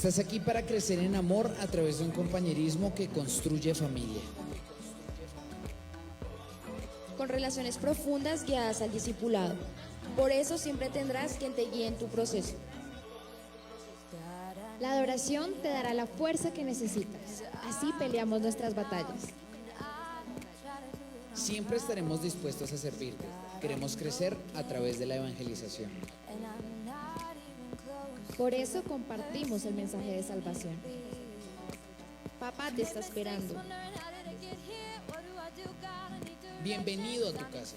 Estás aquí para crecer en amor a través de un compañerismo que construye familia. Con relaciones profundas guiadas al discipulado. Por eso siempre tendrás quien te guíe en tu proceso. La adoración te dará la fuerza que necesitas. Así peleamos nuestras batallas. Siempre estaremos dispuestos a servirte. Queremos crecer a través de la evangelización. Por eso compartimos el mensaje de salvación. Papá te está esperando. Bienvenido a tu casa.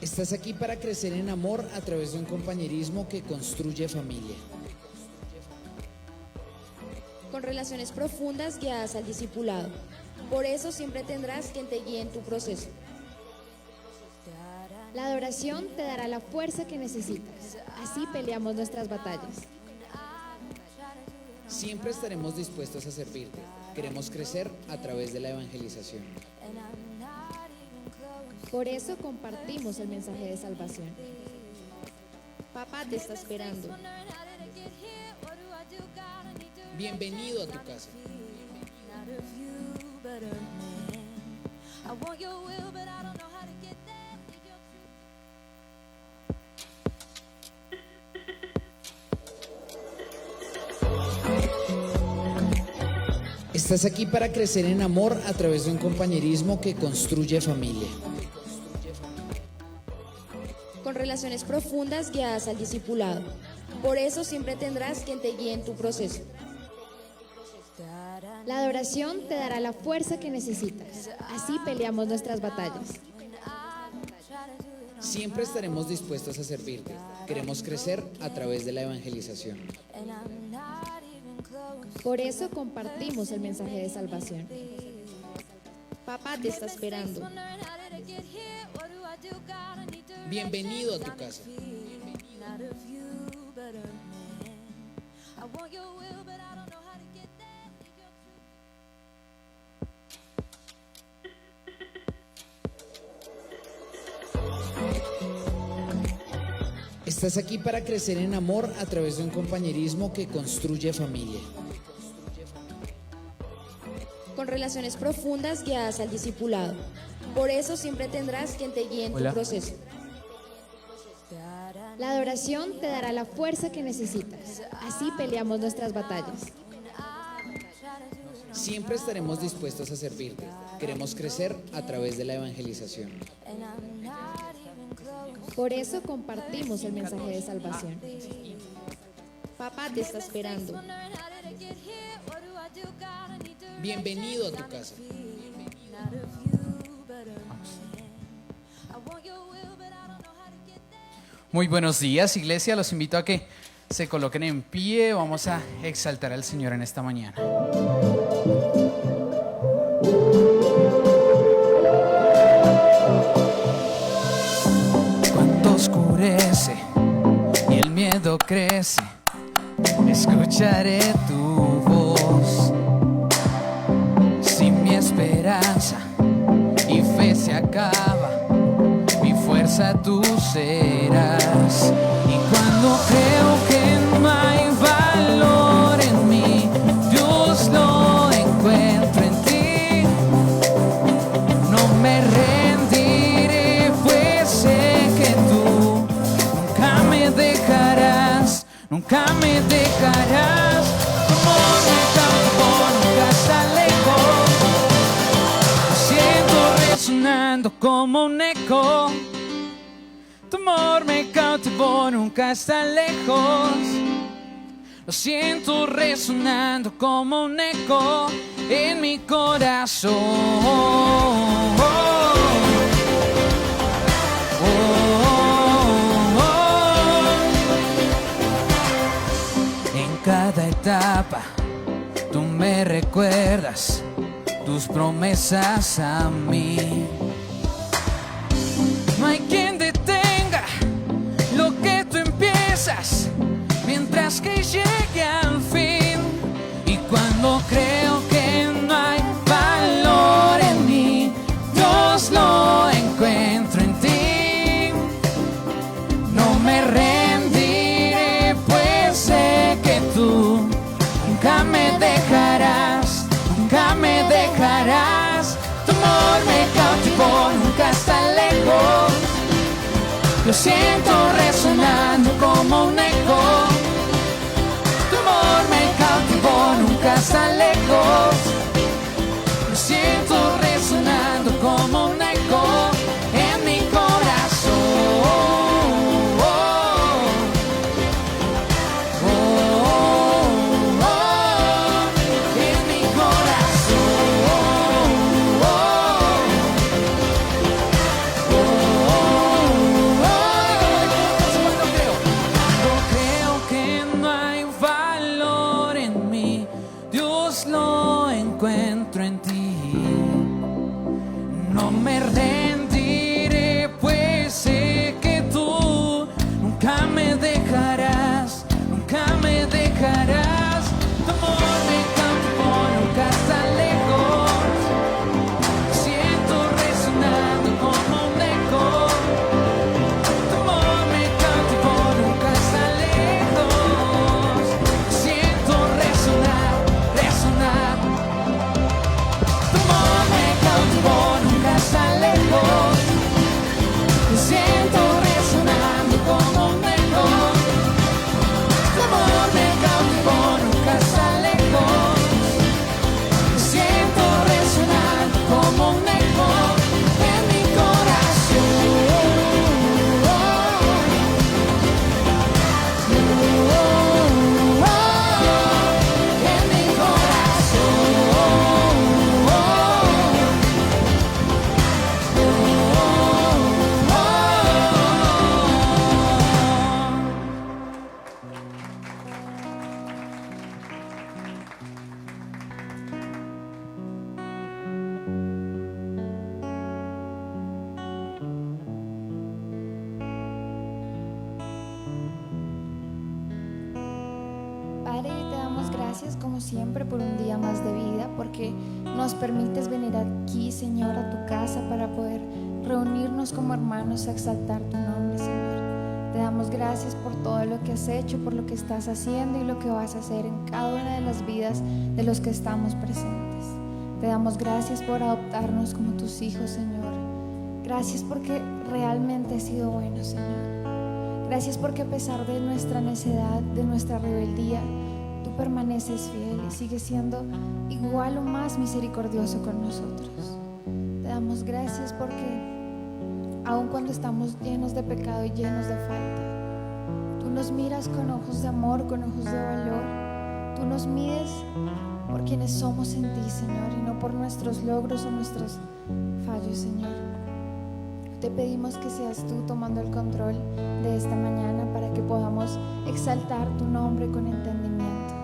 Estás aquí para crecer en amor a través de un compañerismo que construye familia. Con relaciones profundas guiadas al discipulado. Por eso siempre tendrás quien te guíe en tu proceso. La adoración te dará la fuerza que necesitas. Así peleamos nuestras batallas. Siempre estaremos dispuestos a servirte. Queremos crecer a través de la evangelización. Por eso compartimos el mensaje de salvación. Papá te está esperando. Bienvenido a tu casa. Estás aquí para crecer en amor a través de un compañerismo que construye familia. Con relaciones profundas guiadas al discipulado. Por eso siempre tendrás quien te guíe en tu proceso. La adoración te dará la fuerza que necesitas. Así peleamos nuestras batallas. Siempre estaremos dispuestos a servirte. Queremos crecer a través de la evangelización. Por eso compartimos el mensaje de salvación. Papá te está esperando. Bienvenido a tu casa. Estás aquí para crecer en amor a través de un compañerismo que construye familia. Con relaciones profundas guiadas al discipulado. Por eso siempre tendrás quien te guíe en tu proceso. La adoración te dará la fuerza que necesitas. Así peleamos nuestras batallas. Siempre estaremos dispuestos a servirte. Queremos crecer a través de la evangelización. Por eso compartimos el mensaje de salvación. Papá te está esperando. Bienvenido a tu casa. Muy buenos días, iglesia. Los invito a que se coloquen en pie. Vamos a exaltar al Señor en esta mañana. Cuando oscurece y el miedo crece, escucharé tu voz. Si mi esperanza y fe se acaba, mi fuerza tú serás. Y cuando creo que no hay valor en mí, Dios lo encuentro en ti. No me rendiré, pues sé que tú nunca me dejarás, nunca me dejarás. Tu amor me cautivó, nunca está lejos. Lo siento resonando como un eco. Tu amor me cautivó, nunca está lejos. Lo siento resonando como un eco en mi corazón. En cada etapa tú me recuerdas tus promesas a mí. No hay quien detenga lo que tú empiezas, mientras que llegue al fin. Y cuando creo que no hay valor en mí, Dios lo encuentro en ti. No me rendiré, pues sé que tú nunca me dejarás, nunca me dejarás. Tu amor me cautivó, nunca está lejos. Lo siento resonando como un eco. Tu amor me cautivó, nunca está lejos. Lo siento resonando como un eco en mi corazón. En mi Cuando creo que no hay valor en mí, Dios lo encuentro en ti. No me rendiré, pues sé que tú nunca me dejarás, nunca me dejarás. Tu amor me cautivó, nunca está lejos. Siento resonando como un eco. Tu amor me cautivó, nunca está lejos. Siento resonar, resonar. Tu amor me cautivó, nunca está lejos. Siento resonando como un eco. Tu amor me cautivó, nunca está lejos. Siento resonando como un eco en mi corazón. En mi Padre, te damos gracias como siempre por un día más de vida, porque nos permites venir aquí, Señor, a tu casa para poder reunirnos como hermanos a exaltar tu nombre, Señor. Te damos gracias por todo lo que has hecho, por lo que estás haciendo y lo que vas a hacer en cada una de las vidas de los que estamos presentes. Te damos gracias por adoptarnos como tus hijos, Señor. Gracias porque realmente has sido bueno, Señor. Gracias porque a pesar de nuestra necedad, de nuestra rebeldía, tú permaneces fiel y sigues siendo igual o más misericordioso con nosotros. Te damos gracias porque aun cuando estamos llenos de pecado y llenos de falta, tú nos miras con ojos de amor, con ojos de valor. Tú nos mides por quienes somos en ti, Señor, y no por nuestros logros o nuestros fallos, Señor. Te pedimos que seas tú tomando el control de esta mañana para que podamos exaltar tu nombre con entendimiento.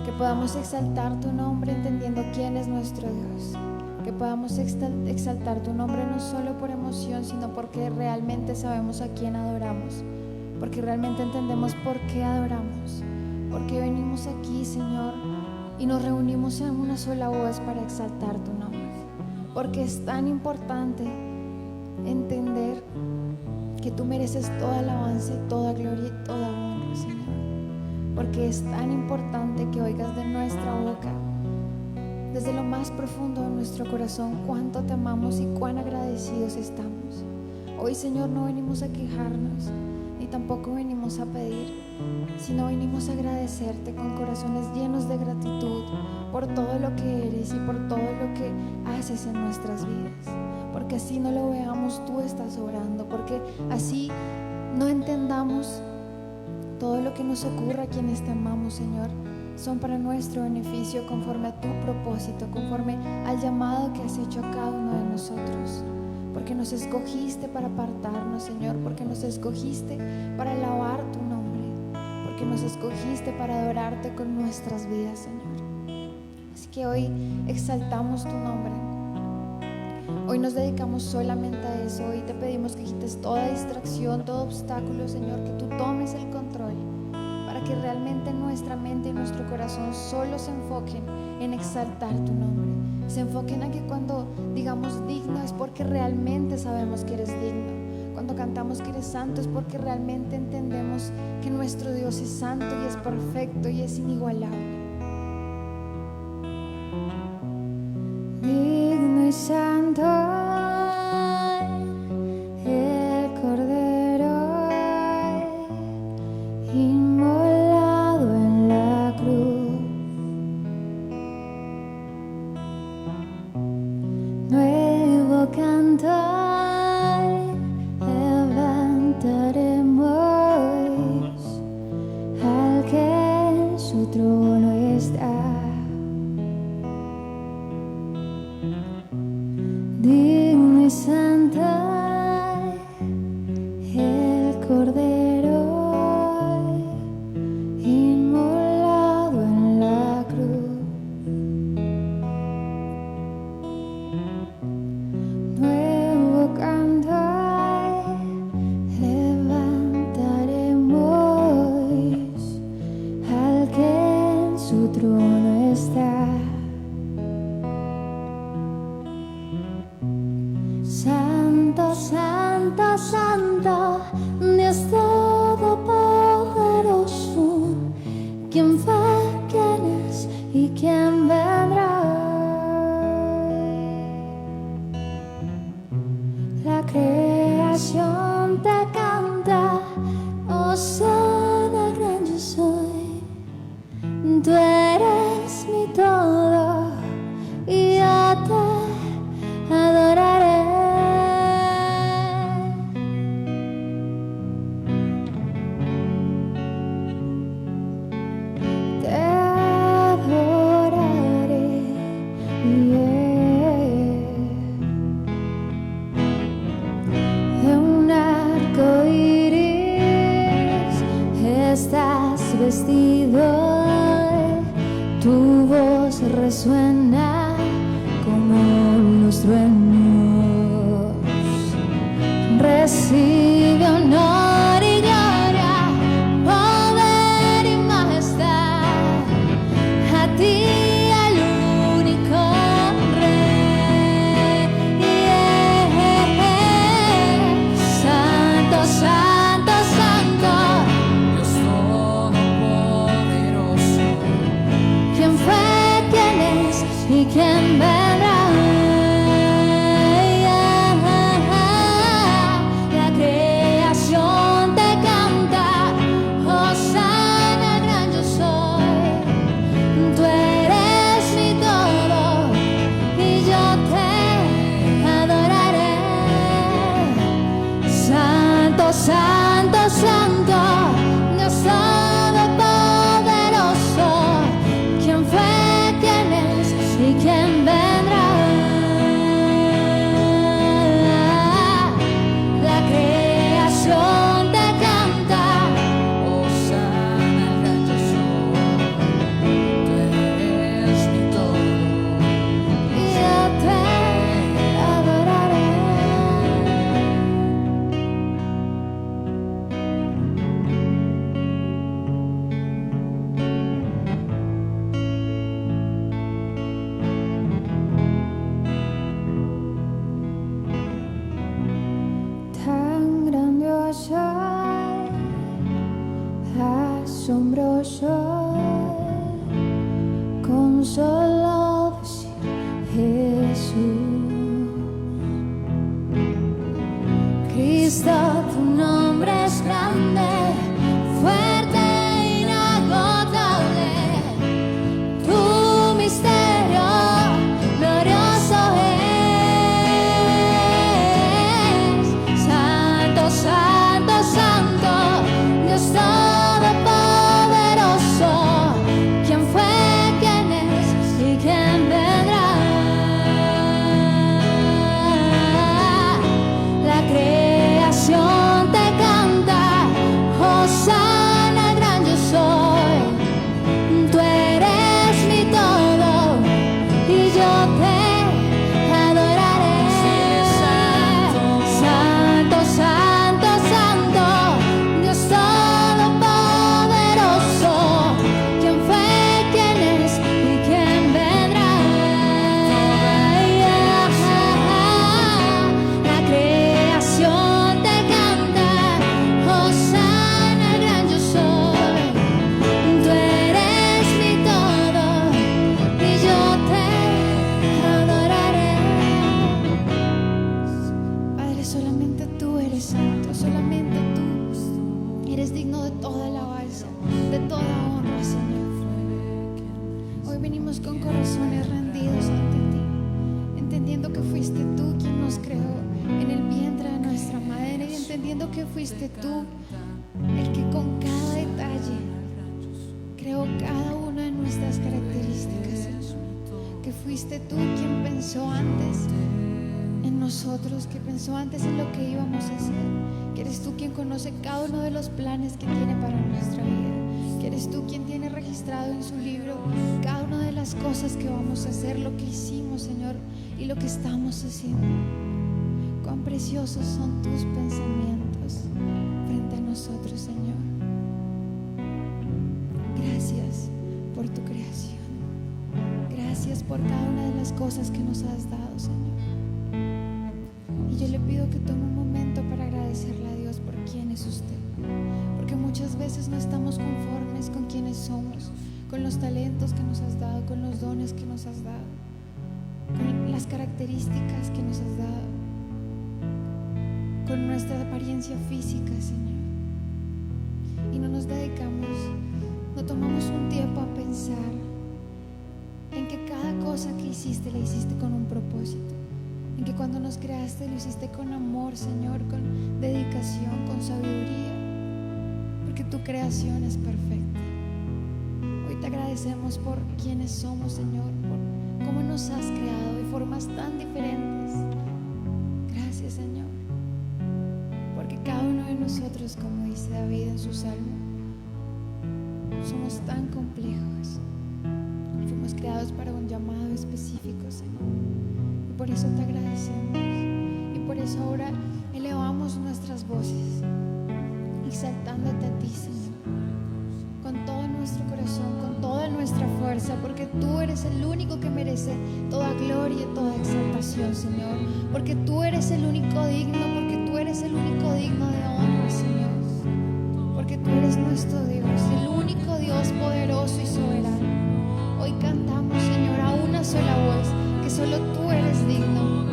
Que podamos exaltar tu nombre entendiendo quién es nuestro Dios. Que podamos exaltar tu nombre no solo por emoción, sino porque realmente sabemos a quién adoramos. Porque realmente entendemos por qué adoramos. Porque venimos aquí, Señor, y nos reunimos en una sola voz para exaltar tu nombre. Porque es tan importante entender que tú mereces toda alabanza y toda gloria y toda honra, Señor. Porque es tan importante que oigas de nuestra boca, desde lo más profundo de nuestro corazón, cuánto te amamos y cuán agradecidos estamos. Hoy, Señor, no venimos a quejarnos, ni tampoco venimos a pedir, sino venimos a agradecerte con corazones llenos de gratitud por todo lo que eres y por todo lo que haces en nuestras vidas. Porque así no lo veamos, tú estás obrando. Porque así no entendamos todo lo que nos ocurra a quienes te amamos, Señor, son para nuestro beneficio, conforme a tu propósito, conforme al llamado que has hecho a cada uno de nosotros. Porque nos escogiste para apartarnos, Señor, porque nos escogiste para alabar tu nombre, porque nos escogiste para adorarte con nuestras vidas, Señor. que hoy exaltamos tu nombre. Hoy nos dedicamos solamente a eso. Hoy te pedimos que quites toda distracción, todo obstáculo, Señor, que tú tomes el control para que realmente nuestra mente y nuestro corazón solo se enfoquen en exaltar tu nombre. Se enfoquen a que cuando digamos digno es porque realmente sabemos que eres digno. Cuando cantamos que eres santo es porque realmente entendemos que nuestro Dios es santo y es perfecto y es inigualable. Digno y santo el Cordero inmolado en la cruz. Nuevo canto levantaremos al que en su trono está. Digno y santo el Cordero inmolado en la cruz. Nuevo canto levantaremos al que en su trono está. Santo, santo, santo, Dios todopoderoso, ¿quién fue, quién es y quién vendrá? La creación te canta, Hosana, gran yo soy. Tú eres mi todo y yo te adoraré. Te adoraré, De un arco iris estás vestido, tu voz resuena como los truenos. Recibe honor y gloria, poder y majestad a ti, el único Rey. Santo, santo, santo, Dios todopoderoso, ¿quién fue, quién es y quién vendrá? La creación te canta, Hosana, gran yo soy. Tú eres mi todo y yo te adoraré. Santo, santo, santo, Dios todopoderoso, ¿quién fue, quién es y quién vendrá? La creación te canta, Hosana, gran yo soy. Tú eres mi todo. y yo te adoraré. Tan grandioso, asombroso, con solo decir Jesús. Cristo, tu nombre es grande, fuerte, inagotable. Tu misterio glorioso es. Santo, santo, santo, Dios todopoderoso, ¿quién fue, quién es y quién vendrá? fuiste tú el que con cada detalle creó cada una de nuestras características, Señor. Que fuiste tú quien pensó antes en nosotros, que pensó antes en lo que íbamos a hacer, que eres tú quien conoce cada uno de los planes que tiene para nuestra vida, que eres tú quien tiene registrado en su libro cada una de las cosas que vamos a hacer, lo que hicimos, Señor, y lo que estamos haciendo. Cuán preciosos son tus pensamientos frente a nosotros, Señor. Gracias por tu creación. Gracias por cada una de las cosas que nos has dado, Señor. Y yo le pido que tome un momento para agradecerle a Dios por quién es usted. Porque muchas veces no estamos conformes con quienes somos, con los talentos que nos has dado, con los dones que nos has dado, con las características que nos has dado, con nuestra apariencia física, Señor. Y no nos dedicamos, no tomamos un tiempo a pensar en que cada cosa que hiciste la hiciste con un propósito, en que cuando nos creaste lo hiciste con amor, Señor, con dedicación, con sabiduría, porque tu creación es perfecta. Hoy te agradecemos por quienes somos, Señor, por cómo nos has creado de formas tan diferentes. Gracias, Señor, porque cada uno de nosotros, como dice David en su salmo, somos tan complejos. Fuimos creados para un llamado específico, Señor, y por eso te agradecemos. Y por eso ahora elevamos nuestras voces exaltándote a ti, Señor, con todo nuestro corazón, con toda nuestra fuerza, porque tú eres el único que merece toda gloria y toda exaltación, Señor, porque tú eres el único digno, porque tú eres el único digno de honra, Señor, porque tú eres nuestro Dios, el único Dios poderoso y soberano. Hoy cantamos, Señor, a una sola voz, que solo tú eres digno.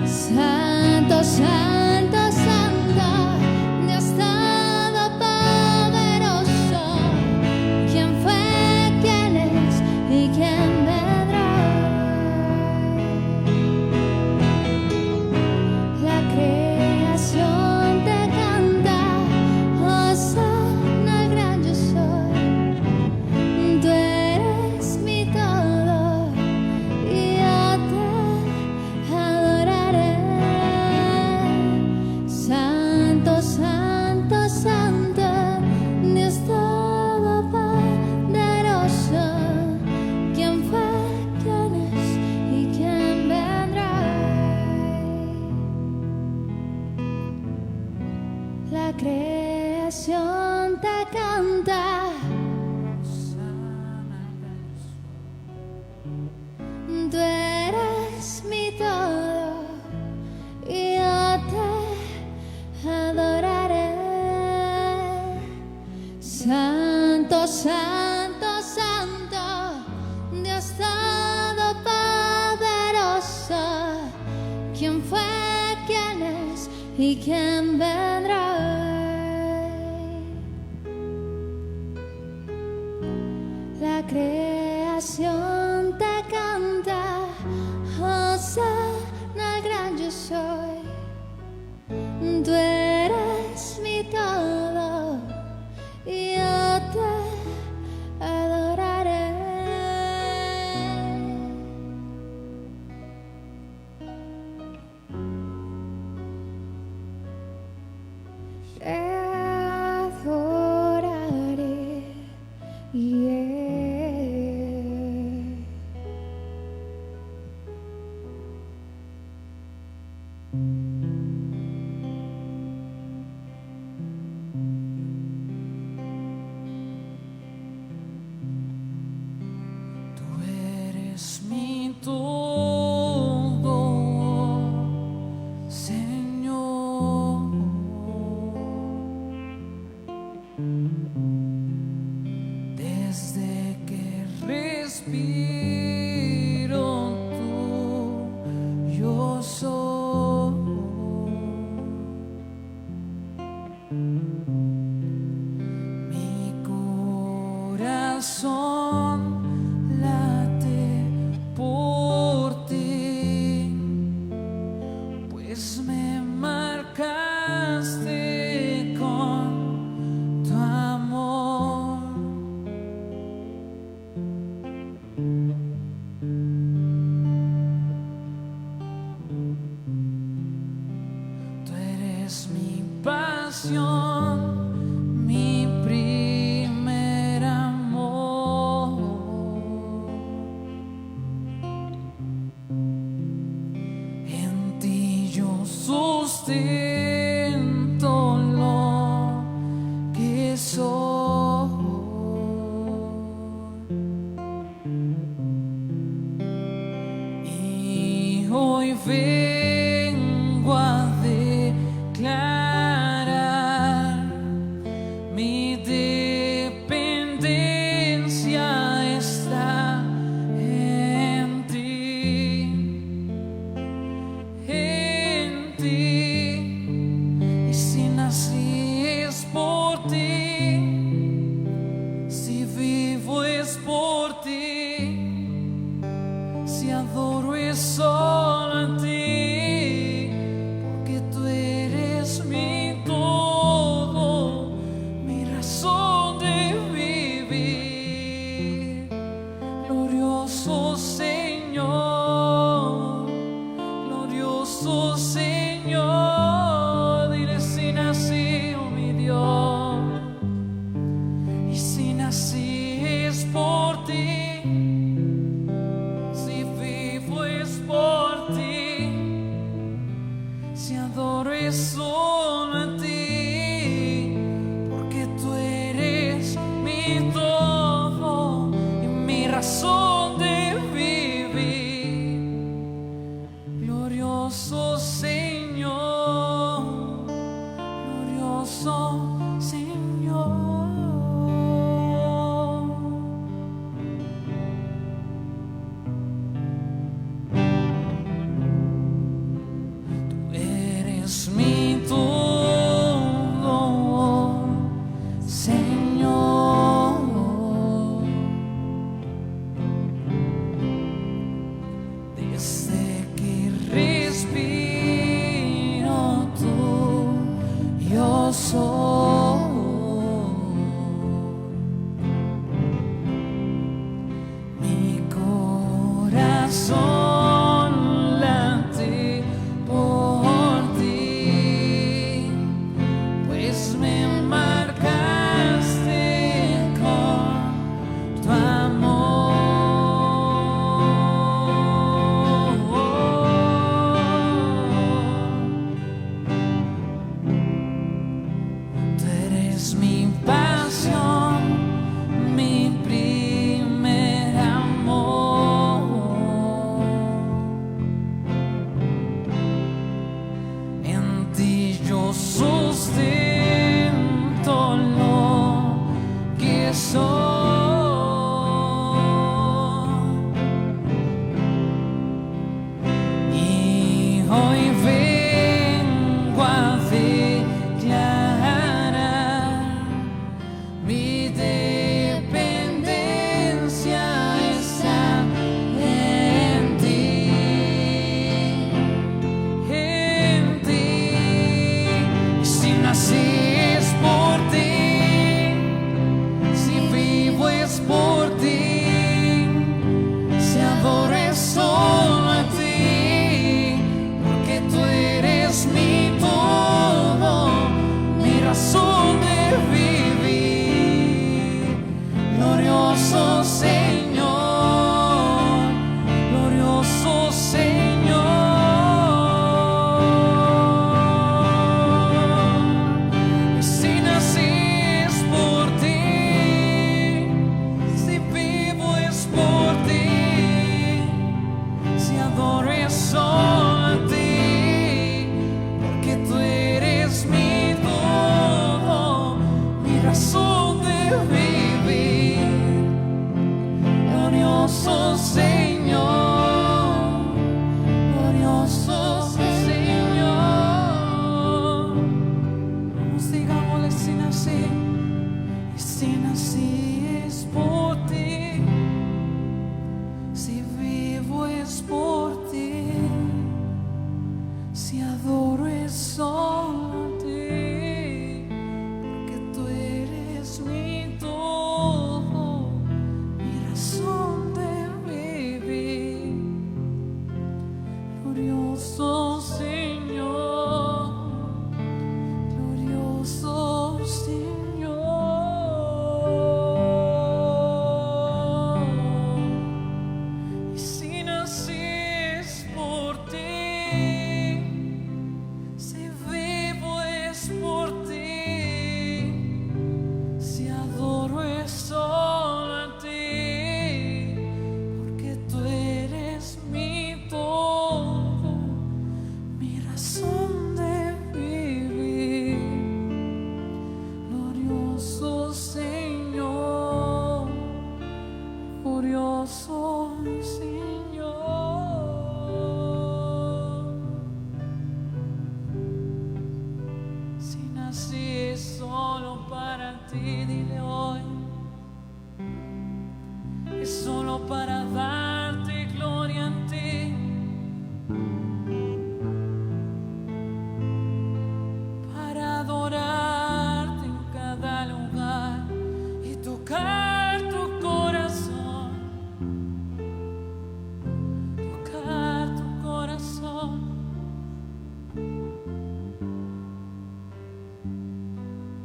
Santo, santo, santo, Dios todopoderoso, ¿quién fue, quién es y quién vendrá? La creación te canta, Hosana al gran yo soy. Tú eres mi todo y yo te adoraré. Santo, santo, santo, Dios todopoderoso, ¿quién fue, quién es y quién vendrá? La creación te canta, tú eres mi todo y yo te adoraré. Santo, santo, santo, Dios todopoderoso, ¿quién fue, quién es y quién vendrá? La creación te canta, Hosana al gran yo soy. Tú eres mi todo y yo te adoraré. Te adoraré, yeah. Tú eres mi todo, Señor. Desde que respiro, yo soy. Mi corazón late por ti, pues me marca pasión, mi primer amor. En ti yo sustento lo que soy. Y hoy vengo a declarar mi dependencia está en ti, en ti. Y si nací es por ti, si vivo es por ti, si adoro es solo en ti, porque tú eres mi todo, mi razón de vivir. Glorioso Señor, glorioso Señor, dile si nací, oh mi Dios, y si nací es por ti. Si vivo es por ti, si adoro es solo en ti, porque tú eres mi todo y mi razón de vivir. Glorioso Señor, glorioso Señor. Eres mi todo, Señor. Desde que respiro tú, yo soy. Mi corazón late por ti, pues me marcaste con tu amor. Tú eres mi pasión, mi primer amor. En ti yo sustento lo que soy. Y hoy vengo a declarar mi dependencia está en ti, en ti. Y si nací es por ti, si vivo es por ti, si adoro es solo a ti, porque tú eres mi todo, mi razón de vivir. Glorioso Señor, glorioso Señor. Y si nací es por ti, si vivo es por ti, si adoro es solo a ti, porque tú eres mi todo, mi razón de vivir. Glorioso Señor, glorioso Señor. Vamos, digámosle si nací, y si nací es por ti, si vivo es por ti, si adoro es solo a ti, porque tú eres mi todo, mi razón de vivir. Señor. Si nací solo para ti, dile hoy, es solo para darte gloria en ti, para adorarte en cada lugar y tocar tu corazón, tocar tu corazón.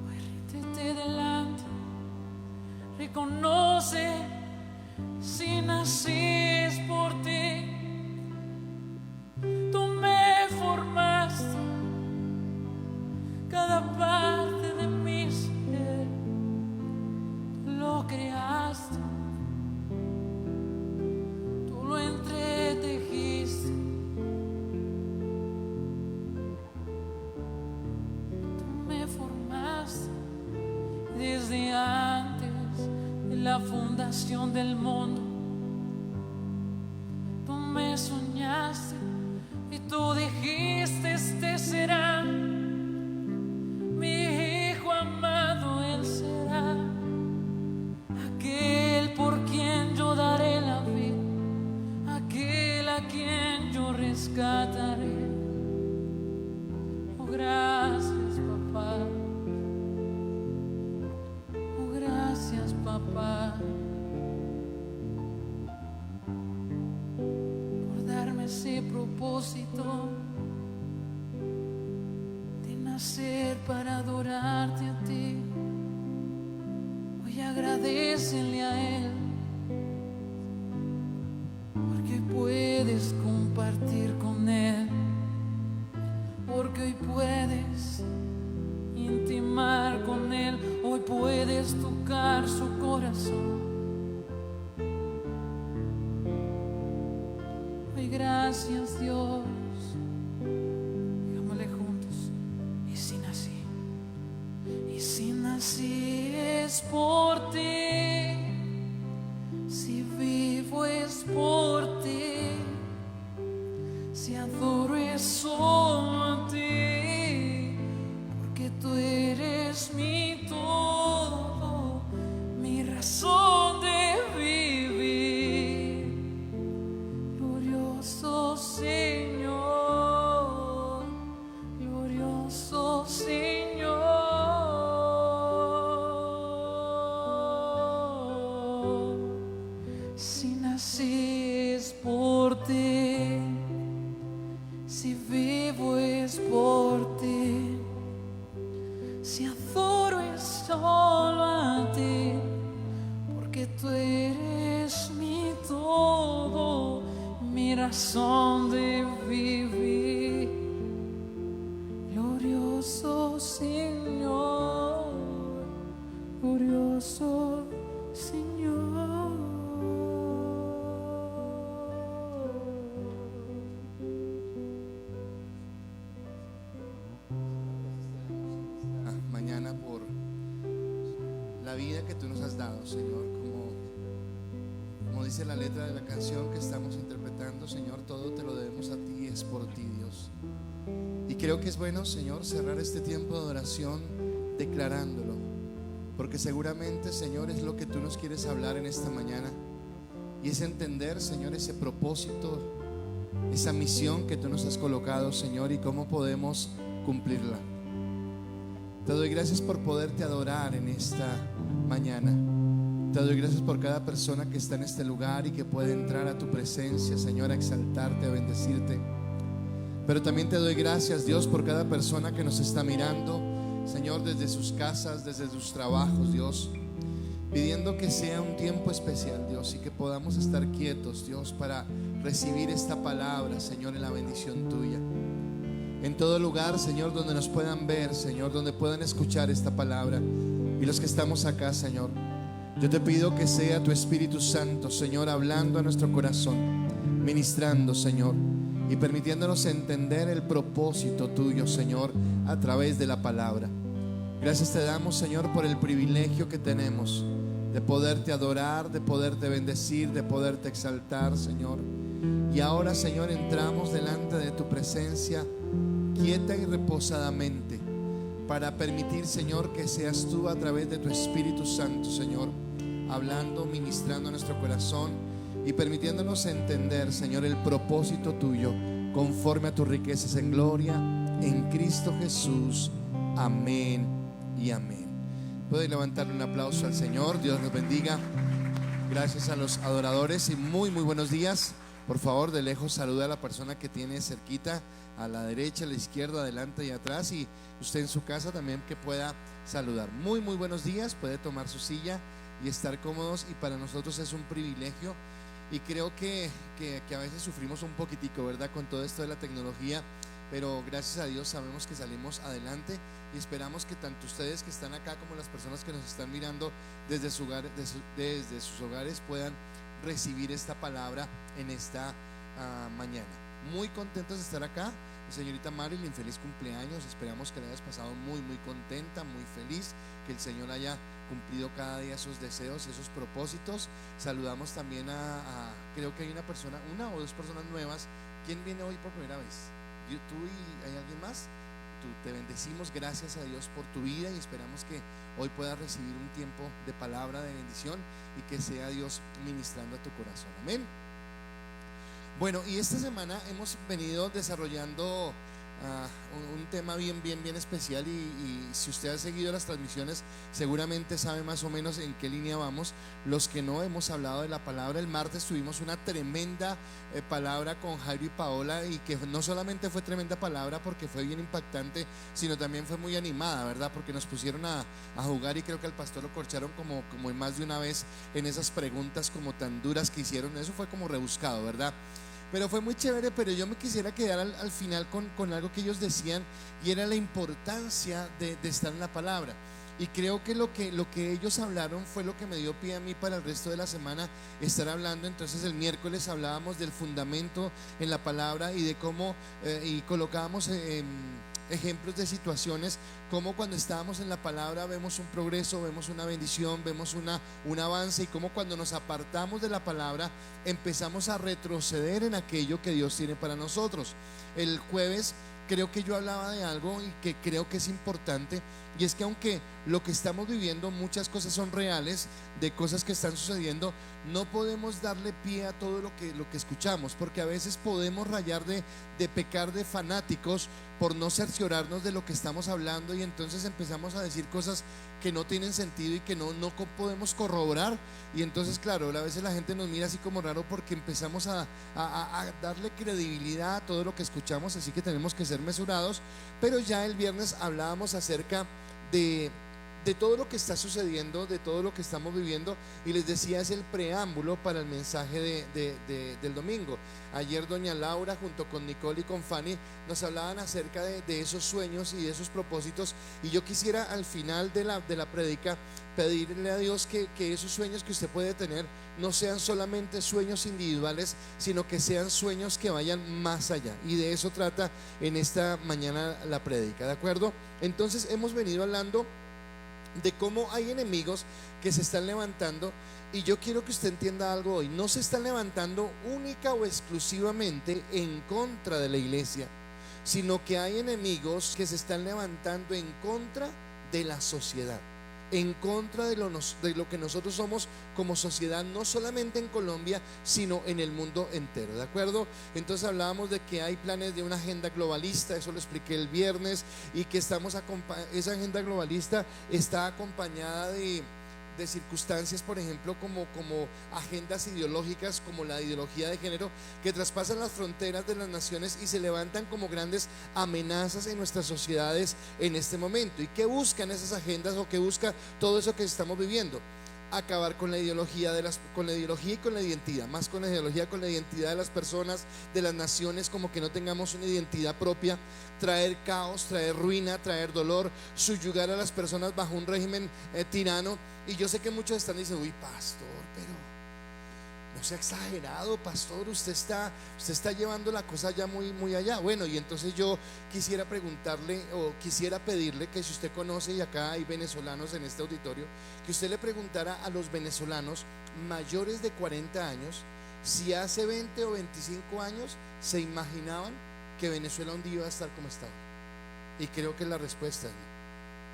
Hoy ríndete delante, reconoce si nací es por ti. Tú me formaste, cada parte de mi ser, tú lo creaste, tú lo entretejiste, tú me formaste desde antes de la fundación del mundo. Tú me soñaste y tú dijiste: este será mi hijo amado, él será aquel por quien yo daré la vida, aquel a quien yo rescataré. Oh, gracias, papá. Oh, gracias, papá, por darme ese propósito de nacer para adorarte a ti. Hoy agradécele a Él, porque puedes compartir con Él, porque hoy puedes intimar con Él, hoy puedes tocar su corazón. Hoy gracias, Dios. Digámosle juntos: y si nací es por ti, si vivo es por ti, si adoro es solo a ti, porque tú eres mi todo, mi razón de vivir. Glorioso Señor, glorioso Señor. Si nací es por ti, si vivo es por ti, si adoro es solo a ti, porque tú eres mi todo, mi razón de vivir. Glorioso Señor, glorioso Señor. Mañana por la vida que tú nos has dado, Señor, como dice la letra de la canción que estamos interpretando, Señor, todo te lo debemos a ti, es por ti, Dios. Y creo que es bueno, Señor, cerrar este tiempo de adoración declarándolo, porque seguramente, Señor, es lo que tú nos quieres hablar en esta mañana, y es entender, Señor, ese propósito, esa misión que tú nos has colocado, Señor, y cómo podemos cumplirla. Te doy gracias por poderte adorar en esta mañana. Te doy gracias por cada persona que está en este lugar y que puede entrar a tu presencia, Señor, a exaltarte, a bendecirte. Pero también te doy gracias, Dios, por cada persona que nos está mirando, Señor, desde sus casas, desde sus trabajos, Dios, pidiendo que sea un tiempo especial, Dios, y que podamos estar quietos, Dios, para recibir esta palabra, Señor, en la bendición tuya. En todo lugar, Señor, donde nos puedan ver, Señor, donde puedan escuchar esta palabra, y los que estamos acá, Señor, yo te pido que sea tu Espíritu Santo, Señor, hablando a nuestro corazón, ministrando, Señor, y permitiéndonos entender el propósito tuyo, Señor, a través de la palabra. Gracias te damos, Señor, por el privilegio que tenemos de poderte adorar, de poderte bendecir, de poderte exaltar, Señor. Y ahora, Señor, entramos delante de tu presencia quieta y reposadamente para permitir, Señor, que seas tú a través de tu Espíritu Santo, Señor, hablando, ministrando a nuestro corazón y permitiéndonos entender, Señor, el propósito tuyo conforme a tus riquezas en gloria en Cristo Jesús. Amén y amén. Pueden levantarle un aplauso al Señor. Dios los bendiga. Gracias a los adoradores y muy buenos días. Por favor, de lejos saluda a la persona que tiene cerquita, a la derecha, a la izquierda, adelante y atrás, y usted en su casa también que pueda saludar. Muy buenos días. Puede tomar su silla y estar cómodos, y para nosotros es un privilegio, y creo que a veces sufrimos un poquitico, ¿verdad?, con todo esto de la tecnología, pero gracias a Dios sabemos que salimos adelante, y esperamos que tanto ustedes que están acá como las personas que nos están mirando desde sus hogares puedan recibir esta palabra en esta mañana. Muy contentos de estar acá. Señorita Marilyn, feliz cumpleaños. Esperamos que le hayas pasado muy contenta, muy feliz, que el Señor haya cumplido cada día esos deseos, esos propósitos. Saludamos también creo que hay una o dos personas nuevas. ¿Quién viene hoy por primera vez? ¿Tú y hay alguien más? Te bendecimos, gracias a Dios por tu vida, y esperamos que hoy puedas recibir un tiempo de palabra de bendición y que sea Dios ministrando a tu corazón. Amén. Bueno, y esta semana hemos venido desarrollando un tema bien especial, y si usted ha seguido las transmisiones seguramente sabe más o menos en qué línea vamos. Los que no, hemos hablado de la palabra. El martes tuvimos una tremenda palabra con Jairo y Paola, y que no solamente fue tremenda palabra porque fue bien impactante, sino también fue muy animada, ¿verdad? Porque nos pusieron a jugar, y creo que al pastor lo corcharon como en más de una vez en esas preguntas como tan duras que hicieron. Eso fue como rebuscado, ¿verdad? Pero fue muy chévere. Pero yo me quisiera quedar al final con algo que ellos decían, y era la importancia de estar en la palabra. Y creo que lo que ellos hablaron fue lo que me dio pie a mí para el resto de la semana estar hablando. Entonces el miércoles hablábamos del fundamento en la palabra, y de cómo y colocábamos ejemplos de situaciones, como cuando estábamos en la palabra vemos un progreso, vemos una bendición, vemos un avance, y como cuando nos apartamos de la palabra empezamos a retroceder en aquello que Dios tiene para nosotros. El jueves creo que yo hablaba de algo y que creo que es importante, y es que aunque lo que estamos viviendo, muchas cosas son reales, de cosas que están sucediendo, no podemos darle pie a todo lo que escuchamos, porque a veces podemos rayar de pecar de fanáticos por no cerciorarnos de lo que estamos hablando, y entonces empezamos a decir cosas que no tienen sentido y que no podemos corroborar. Y entonces, claro, a veces la gente nos mira así como raro porque empezamos a darle credibilidad a todo lo que escuchamos, así que tenemos que ser mesurados. Pero ya el viernes hablábamos acerca de todo lo que está sucediendo, de todo lo que estamos viviendo, y les decía, es el preámbulo para el mensaje del domingo. Ayer doña Laura junto con Nicole y con Fanny nos hablaban acerca de esos sueños y de esos propósitos, y yo quisiera al final de la prédica pedirle a Dios que esos sueños que usted puede tener no sean solamente sueños individuales, sino que sean sueños que vayan más allá, y de eso trata en esta mañana la prédica, ¿de acuerdo? Entonces hemos venido hablando de cómo hay enemigos que se están levantando, y yo quiero que usted entienda algo hoy. No se están levantando única o exclusivamente en contra de la iglesia, sino que hay enemigos que se están levantando en contra de la sociedad, en contra de lo que nosotros somos como sociedad, no solamente en Colombia, sino en el mundo entero, ¿de acuerdo? Entonces hablábamos de que hay planes de una agenda globalista, eso lo expliqué el viernes, y que esa agenda globalista está acompañada de circunstancias, por ejemplo, como agendas ideológicas, como la ideología de género, que traspasan las fronteras de las naciones y se levantan como grandes amenazas en nuestras sociedades en este momento. ¿Y qué buscan esas agendas, o qué busca todo eso que estamos viviendo? Acabar con la ideología y con la identidad, más con la ideología, con la identidad de las personas, de las naciones, como que no tengamos una identidad propia, traer caos, traer ruina, traer dolor, subyugar a las personas bajo un régimen tirano. Y yo sé que muchos están diciendo, uy, pastor, pero no sea exagerado, pastor, usted está llevando la cosa ya muy, muy allá. Bueno, y entonces yo quisiera preguntarle o quisiera pedirle que si usted conoce, y acá hay venezolanos en este auditorio, que usted le preguntara a los venezolanos mayores de 40 años si hace 20 o 25 años se imaginaban que Venezuela un día iba a estar como está hoy. Y creo que la respuesta es no.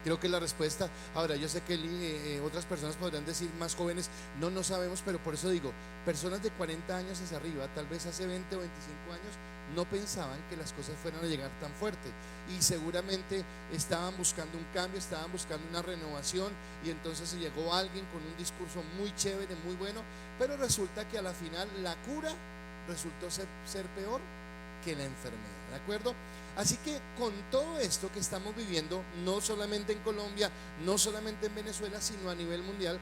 Creo que la respuesta, ahora yo sé que otras personas podrán decir, más jóvenes, no sabemos, pero por eso digo, personas de 40 años hacia arriba, tal vez hace 20 o 25 años, no pensaban que las cosas fueran a llegar tan fuerte y seguramente estaban buscando un cambio, estaban buscando una renovación, y entonces llegó alguien con un discurso muy chévere, muy bueno, pero resulta que a la final la cura resultó ser peor que la enfermedad, ¿de acuerdo? Así que con todo esto que estamos viviendo, no solamente en Colombia, no solamente en Venezuela, sino a nivel mundial,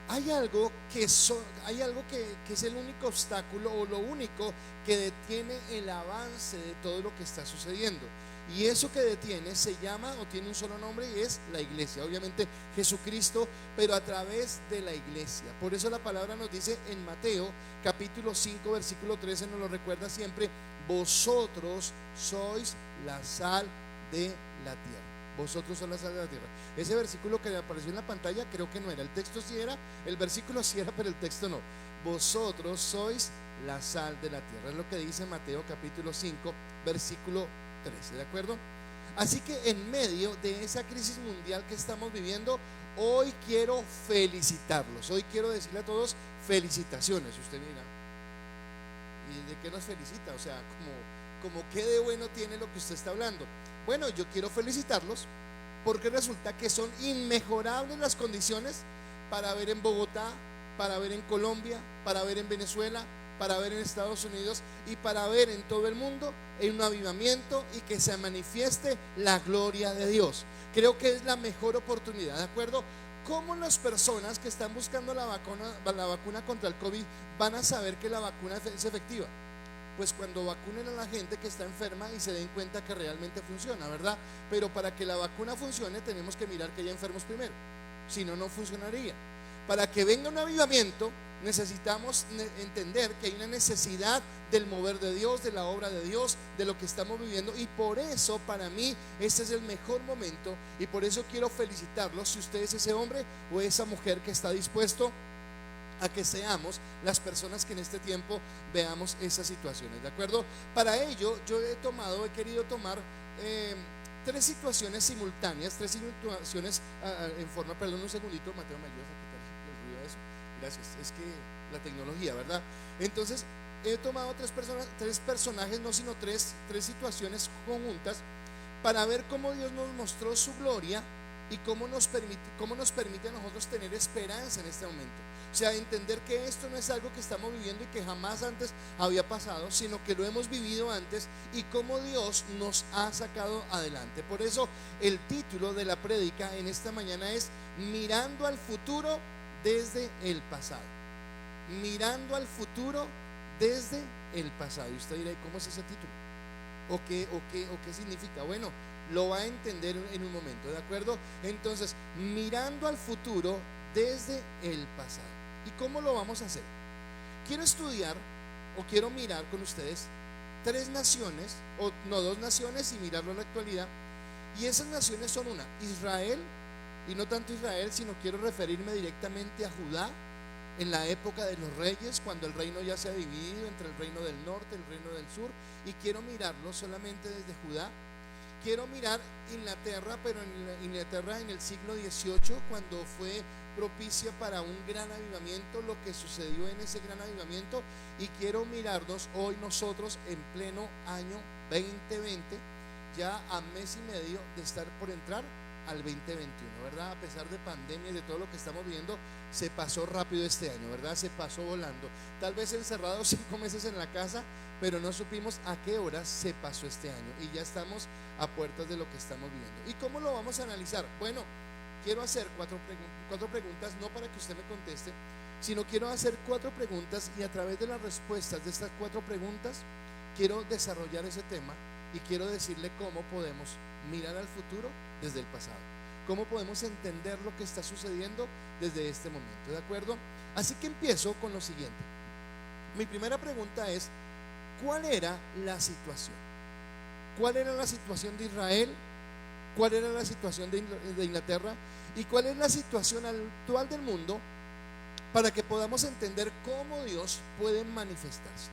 hay algo que es el único obstáculo o lo único que detiene el avance de todo lo que está sucediendo. Y eso que detiene se llama o tiene un solo nombre, y es la iglesia. Obviamente Jesucristo, pero a través de la iglesia. Por eso la palabra nos dice en Mateo capítulo 5 versículo 13, nos lo recuerda siempre: vosotros sois la sal de la tierra. Vosotros sois la sal de la tierra. Ese versículo que apareció en la pantalla creo que no era. El texto sí era, el versículo sí era, pero el texto no. Vosotros sois la sal de la tierra. Es lo que dice Mateo capítulo 5 versículo 13, ¿de acuerdo? Así que en medio de esa crisis mundial que estamos viviendo, hoy quiero felicitarlos. Hoy quiero decirle a todos felicitaciones. Usted mira, ¿y de qué nos felicita? O sea, como qué de bueno tiene lo que usted está hablando. Bueno, yo quiero felicitarlos porque resulta que son inmejorables las condiciones para ver en Bogotá, para ver en Colombia, para ver en Venezuela, para ver en Estados Unidos y para ver en todo el mundo en un avivamiento y que se manifieste la gloria de Dios. Creo que es la mejor oportunidad, ¿de acuerdo? ¿Cómo las personas que están buscando la vacuna contra el COVID van a saber que la vacuna es efectiva? Pues cuando vacunen a la gente que está enferma y se den cuenta que realmente funciona, ¿verdad? Pero para que la vacuna funcione tenemos que mirar que haya enfermos primero, si no, no funcionaría. Para que venga un avivamiento necesitamos entender que hay una necesidad del mover de Dios, de la obra de Dios, de lo que estamos viviendo, y por eso para mí este es el mejor momento, y por eso quiero felicitarlos si usted es ese hombre o esa mujer que está dispuesto a que seamos las personas que en este tiempo veamos esas situaciones, ¿de acuerdo? Para ello yo he querido tomar tres situaciones simultáneas, tres situaciones en forma, perdón un segundito, Mateo, ¿me ayudas a quitar el ruido de eso? Gracias, es que la tecnología, ¿verdad? Entonces he tomado tres personajes, no sino tres situaciones para ver cómo Dios nos mostró su gloria y cómo nos permite a nosotros tener esperanza en este momento. O sea, entender que esto no es algo que estamos viviendo y que jamás antes había pasado, sino que lo hemos vivido antes y cómo Dios nos ha sacado adelante. Por eso el título de la prédica en esta mañana es Mirando al futuro desde el pasado. Mirando al futuro desde el pasado. Y usted dirá, ¿y cómo es ese título? ¿O qué significa? Bueno, lo va a entender en un momento, ¿de acuerdo? Entonces, mirando al futuro desde el pasado. ¿Y cómo lo vamos a hacer? Quiero estudiar o quiero mirar con ustedes tres naciones, o no, dos naciones, y mirarlo en la actualidad. Y esas naciones son una, Israel, y no tanto Israel, sino quiero referirme directamente a Judá en la época de los reyes, cuando el reino ya se ha dividido entre el reino del norte y el reino del sur, y quiero mirarlo solamente desde Judá. Quiero mirar Inglaterra, pero en Inglaterra en el siglo XVIII, cuando fue propicia para un gran avivamiento, lo que sucedió en ese gran avivamiento, y quiero mirarnos hoy nosotros en pleno año 2020, ya a mes y medio de estar por entrar al 2021, ¿verdad? A pesar de pandemia y de todo lo que estamos viendo, se pasó rápido este año, ¿verdad? Se pasó volando. Tal vez encerrados 5 meses en la casa, pero no supimos a qué horas se pasó este año y ya estamos a puertas de lo que estamos viviendo. ¿Y cómo lo vamos a analizar? Bueno, quiero hacer cuatro preguntas, no para que usted me conteste, sino quiero hacer 4 preguntas, y a través de las respuestas de estas 4 preguntas quiero desarrollar ese tema y quiero decirle cómo podemos mirar al futuro desde el pasado, cómo podemos entender lo que está sucediendo desde este momento, ¿de acuerdo? Así que empiezo con lo siguiente. mi primera pregunta es, ¿cuál era la situación? ¿Cuál era la situación de Israel? ¿Cuál era la situación de Inglaterra? ¿Y cuál es la situación actual del mundo para que podamos entender cómo Dios puede manifestarse?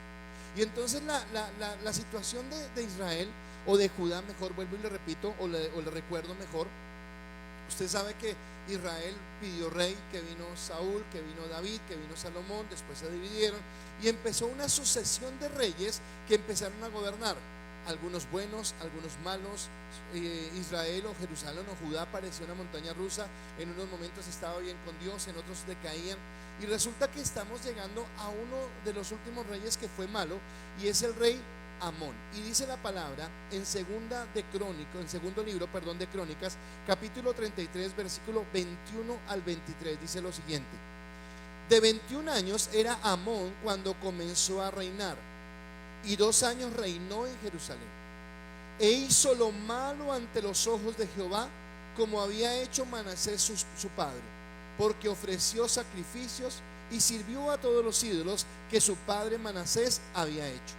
Y entonces la situación de Israel, o de Judá, mejor vuelvo y le repito, o le recuerdo mejor. Usted sabe que Israel pidió rey, que vino Saúl, que vino David, que vino Salomón, después se dividieron y empezó una sucesión de reyes que empezaron a gobernar, algunos buenos, algunos malos. Israel o Jerusalén o Judá parecía una montaña rusa, en unos momentos estaba bien con Dios, en otros decaían, y resulta que estamos llegando a uno de los últimos reyes que fue malo, y es el rey Amón. Y dice la palabra en segundo libro de Crónicas, capítulo 33, versículo 21 al 23, dice lo siguiente: de 21 años era Amón cuando comenzó a reinar, y 2 años reinó en Jerusalén, e hizo lo malo ante los ojos de Jehová, como había hecho Manasés su padre, porque ofreció sacrificios y sirvió a todos los ídolos que su padre Manasés había hecho.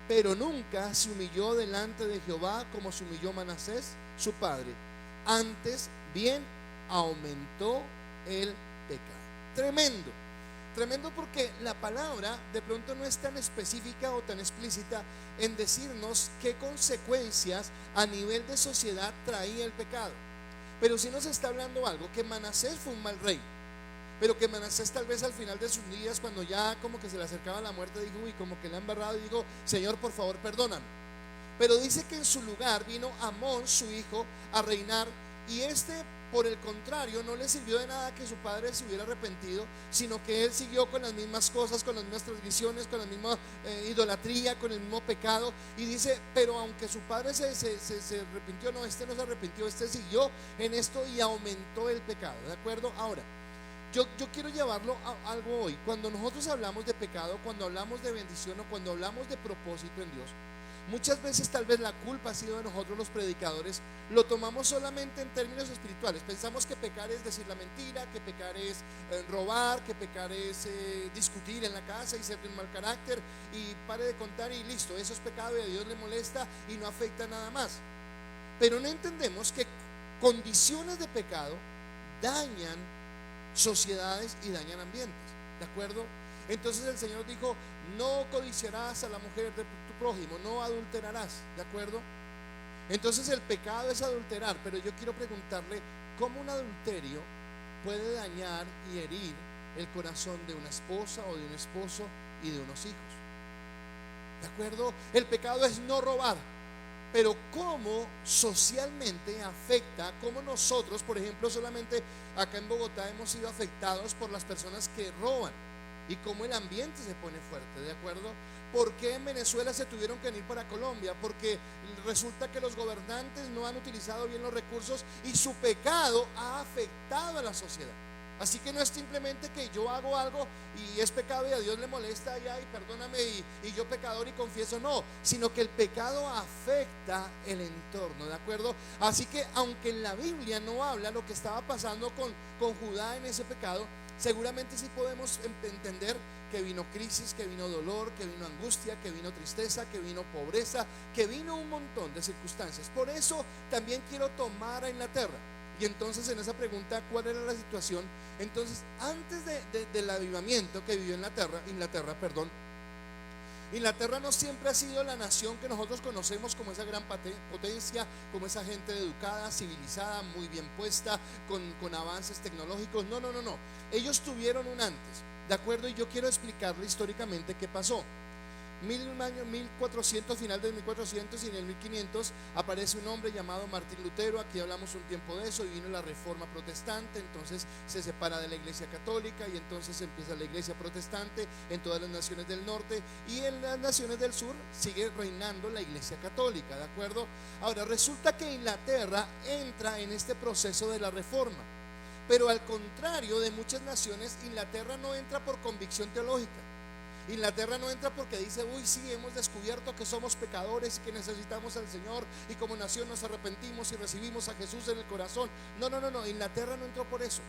Pero nunca se humilló delante de Jehová como se humilló Manasés su padre, antes bien aumentó el pecado. Tremendo, tremendo, porque la palabra de pronto no es tan específica o tan explícita en decirnos qué consecuencias a nivel de sociedad traía el pecado, pero sí nos está hablando algo, que Manasés fue un mal rey, pero que Manasés tal vez al final de sus días, cuando ya como que se le acercaba la muerte, dijo, uy, como que le ha embarrado, y dijo, Señor, por favor, perdóname. Pero dice que en su lugar vino Amón, su hijo, a reinar, y por el contrario, no le sirvió de nada que su padre se hubiera arrepentido, sino que él siguió con las mismas cosas, con las mismas transgresiones, con la misma idolatría, con el mismo pecado. Y dice, pero aunque su padre se arrepintió, no, no se arrepintió, siguió en esto y aumentó el pecado, ¿de acuerdo? Ahora, yo quiero llevarlo a algo hoy. Cuando nosotros hablamos de pecado, cuando hablamos de bendición o cuando hablamos de propósito en Dios, muchas veces tal vez la culpa ha sido de nosotros los predicadores, lo tomamos solamente en términos espirituales. Pensamos que pecar es decir la mentira, que pecar es robar, que pecar es discutir en la casa y ser de un mal carácter, y pare de contar y listo, eso es pecado y a Dios le molesta y no afecta nada más. Pero no entendemos que condiciones de pecado dañan sociedades y dañan ambientes, ¿de acuerdo? Entonces el Señor dijo, no codiciarás a la mujer de tu prójimo, no adulterarás, ¿de acuerdo? Entonces el pecado es adulterar, pero yo quiero preguntarle, ¿cómo un adulterio puede dañar y herir el corazón de una esposa o de un esposo y de unos hijos? ¿De acuerdo? El pecado es no robar, pero cómo socialmente afecta, cómo nosotros, por ejemplo, solamente acá en Bogotá hemos sido afectados por las personas que roban, y cómo el ambiente se pone fuerte, ¿de acuerdo? ¿Por qué en Venezuela se tuvieron que venir para Colombia? Porque resulta que los gobernantes no han utilizado bien los recursos y su pecado ha afectado a la sociedad. Así que no es simplemente que yo hago algo y es pecado y a Dios le molesta, y ay, perdóname, y yo pecador y confieso, no, sino que el pecado afecta el entorno, ¿de acuerdo? Así que aunque en la Biblia no habla lo que estaba pasando con Judá en ese pecado, seguramente sí podemos entender que vino crisis, que vino dolor, que vino angustia, que vino tristeza, que vino pobreza, que vino un montón de circunstancias. Por eso también quiero tomar a Inglaterra. Y entonces en esa pregunta, ¿cuál era la situación? Entonces, antes del avivamiento que vivió Inglaterra, Inglaterra no siempre ha sido la nación que nosotros conocemos como esa gran potencia, como esa gente educada, civilizada, muy bien puesta, con avances tecnológicos. No. Ellos tuvieron un antes, ¿de acuerdo? Y yo quiero explicarle históricamente qué pasó. 1400, final del 1400, y en el 1500 aparece un hombre llamado Martín Lutero. Aquí hablamos un tiempo de eso, y vino la reforma protestante. Entonces se separa de la iglesia católica y entonces empieza la iglesia protestante en todas las naciones del norte, y en las naciones del sur sigue reinando la iglesia católica, ¿de acuerdo? Ahora resulta que Inglaterra entra en este proceso de la reforma, pero al contrario de muchas naciones, Inglaterra no entra por convicción teológica. Inglaterra no entra porque dice, uy, sí, hemos descubierto que somos pecadores y que necesitamos al Señor, y como nación nos arrepentimos y recibimos a Jesús en el corazón. No, Inglaterra no entró por eso.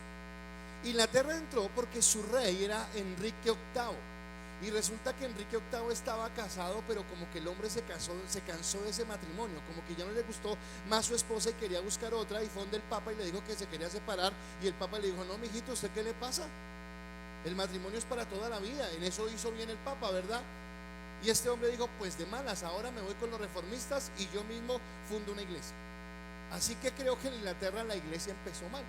Inglaterra entró porque su rey era Enrique VIII. Y resulta que Enrique VIII estaba casado, pero como que el hombre se cansó de ese matrimonio, como que ya no le gustó más su esposa y quería buscar otra, y fue donde el Papa y le dijo que se quería separar, y el Papa le dijo: no, mijito, ¿usted qué le pasa? El matrimonio es para toda la vida. En eso hizo bien el Papa, ¿verdad? Y este hombre dijo: pues de malas, ahora me voy con los reformistas y yo mismo fundo una iglesia. Así que creo que en Inglaterra la iglesia empezó mal.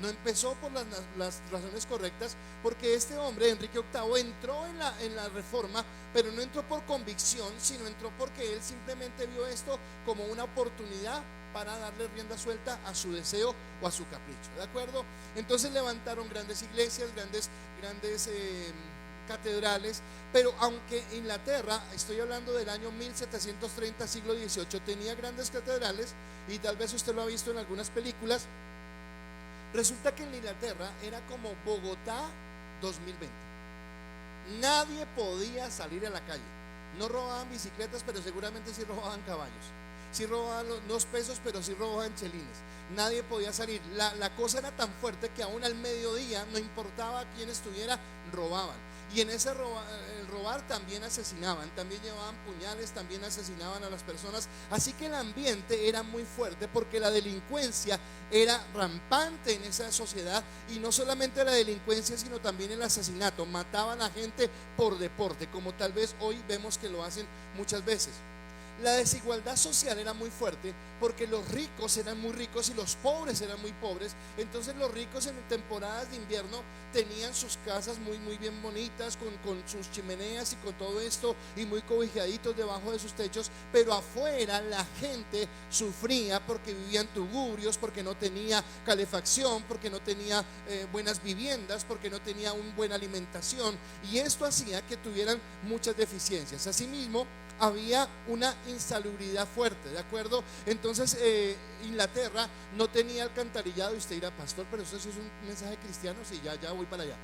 No empezó por las razones correctas, porque este hombre, Enrique VIII, entró en la reforma, pero no entró por convicción, sino entró porque él simplemente vio esto como una oportunidad para darle rienda suelta a su deseo o a su capricho, ¿de acuerdo? Entonces levantaron grandes iglesias, grandes catedrales, pero aunque Inglaterra, estoy hablando del año 1730, siglo XVIII, tenía grandes catedrales, y tal vez usted lo ha visto en algunas películas, resulta que en Inglaterra era como Bogotá 2020. Nadie podía salir a la calle. No robaban bicicletas, pero seguramente sí robaban caballos. Sí robaban los pesos, pero sí robaban chelines. Nadie podía salir. La cosa era tan fuerte que aún al mediodía, no importaba quién estuviera, robaban. Y en ese robar también asesinaban, también llevaban puñales, también asesinaban a las personas. Así que el ambiente era muy fuerte, porque la delincuencia era rampante en esa sociedad. Y no solamente la delincuencia, sino también el asesinato. Mataban a gente por deporte, como tal vez hoy vemos que lo hacen muchas veces. La desigualdad social era muy fuerte, porque los ricos eran muy ricos y los pobres eran muy pobres. Entonces los ricos en temporadas de invierno tenían sus casas muy bien bonitas, con sus chimeneas y con todo esto, y muy cobijaditos debajo de sus techos, pero afuera la gente sufría porque vivían tugubrios, porque no tenía calefacción, porque no tenía buenas viviendas, porque no tenía una buena alimentación, y esto hacía que tuvieran muchas deficiencias. Asimismo, había una insalubridad fuerte, ¿de acuerdo? Entonces Inglaterra no tenía alcantarillado. Y usted dirá: pastor, pero eso es un mensaje cristiano. Sí, ya voy para allá.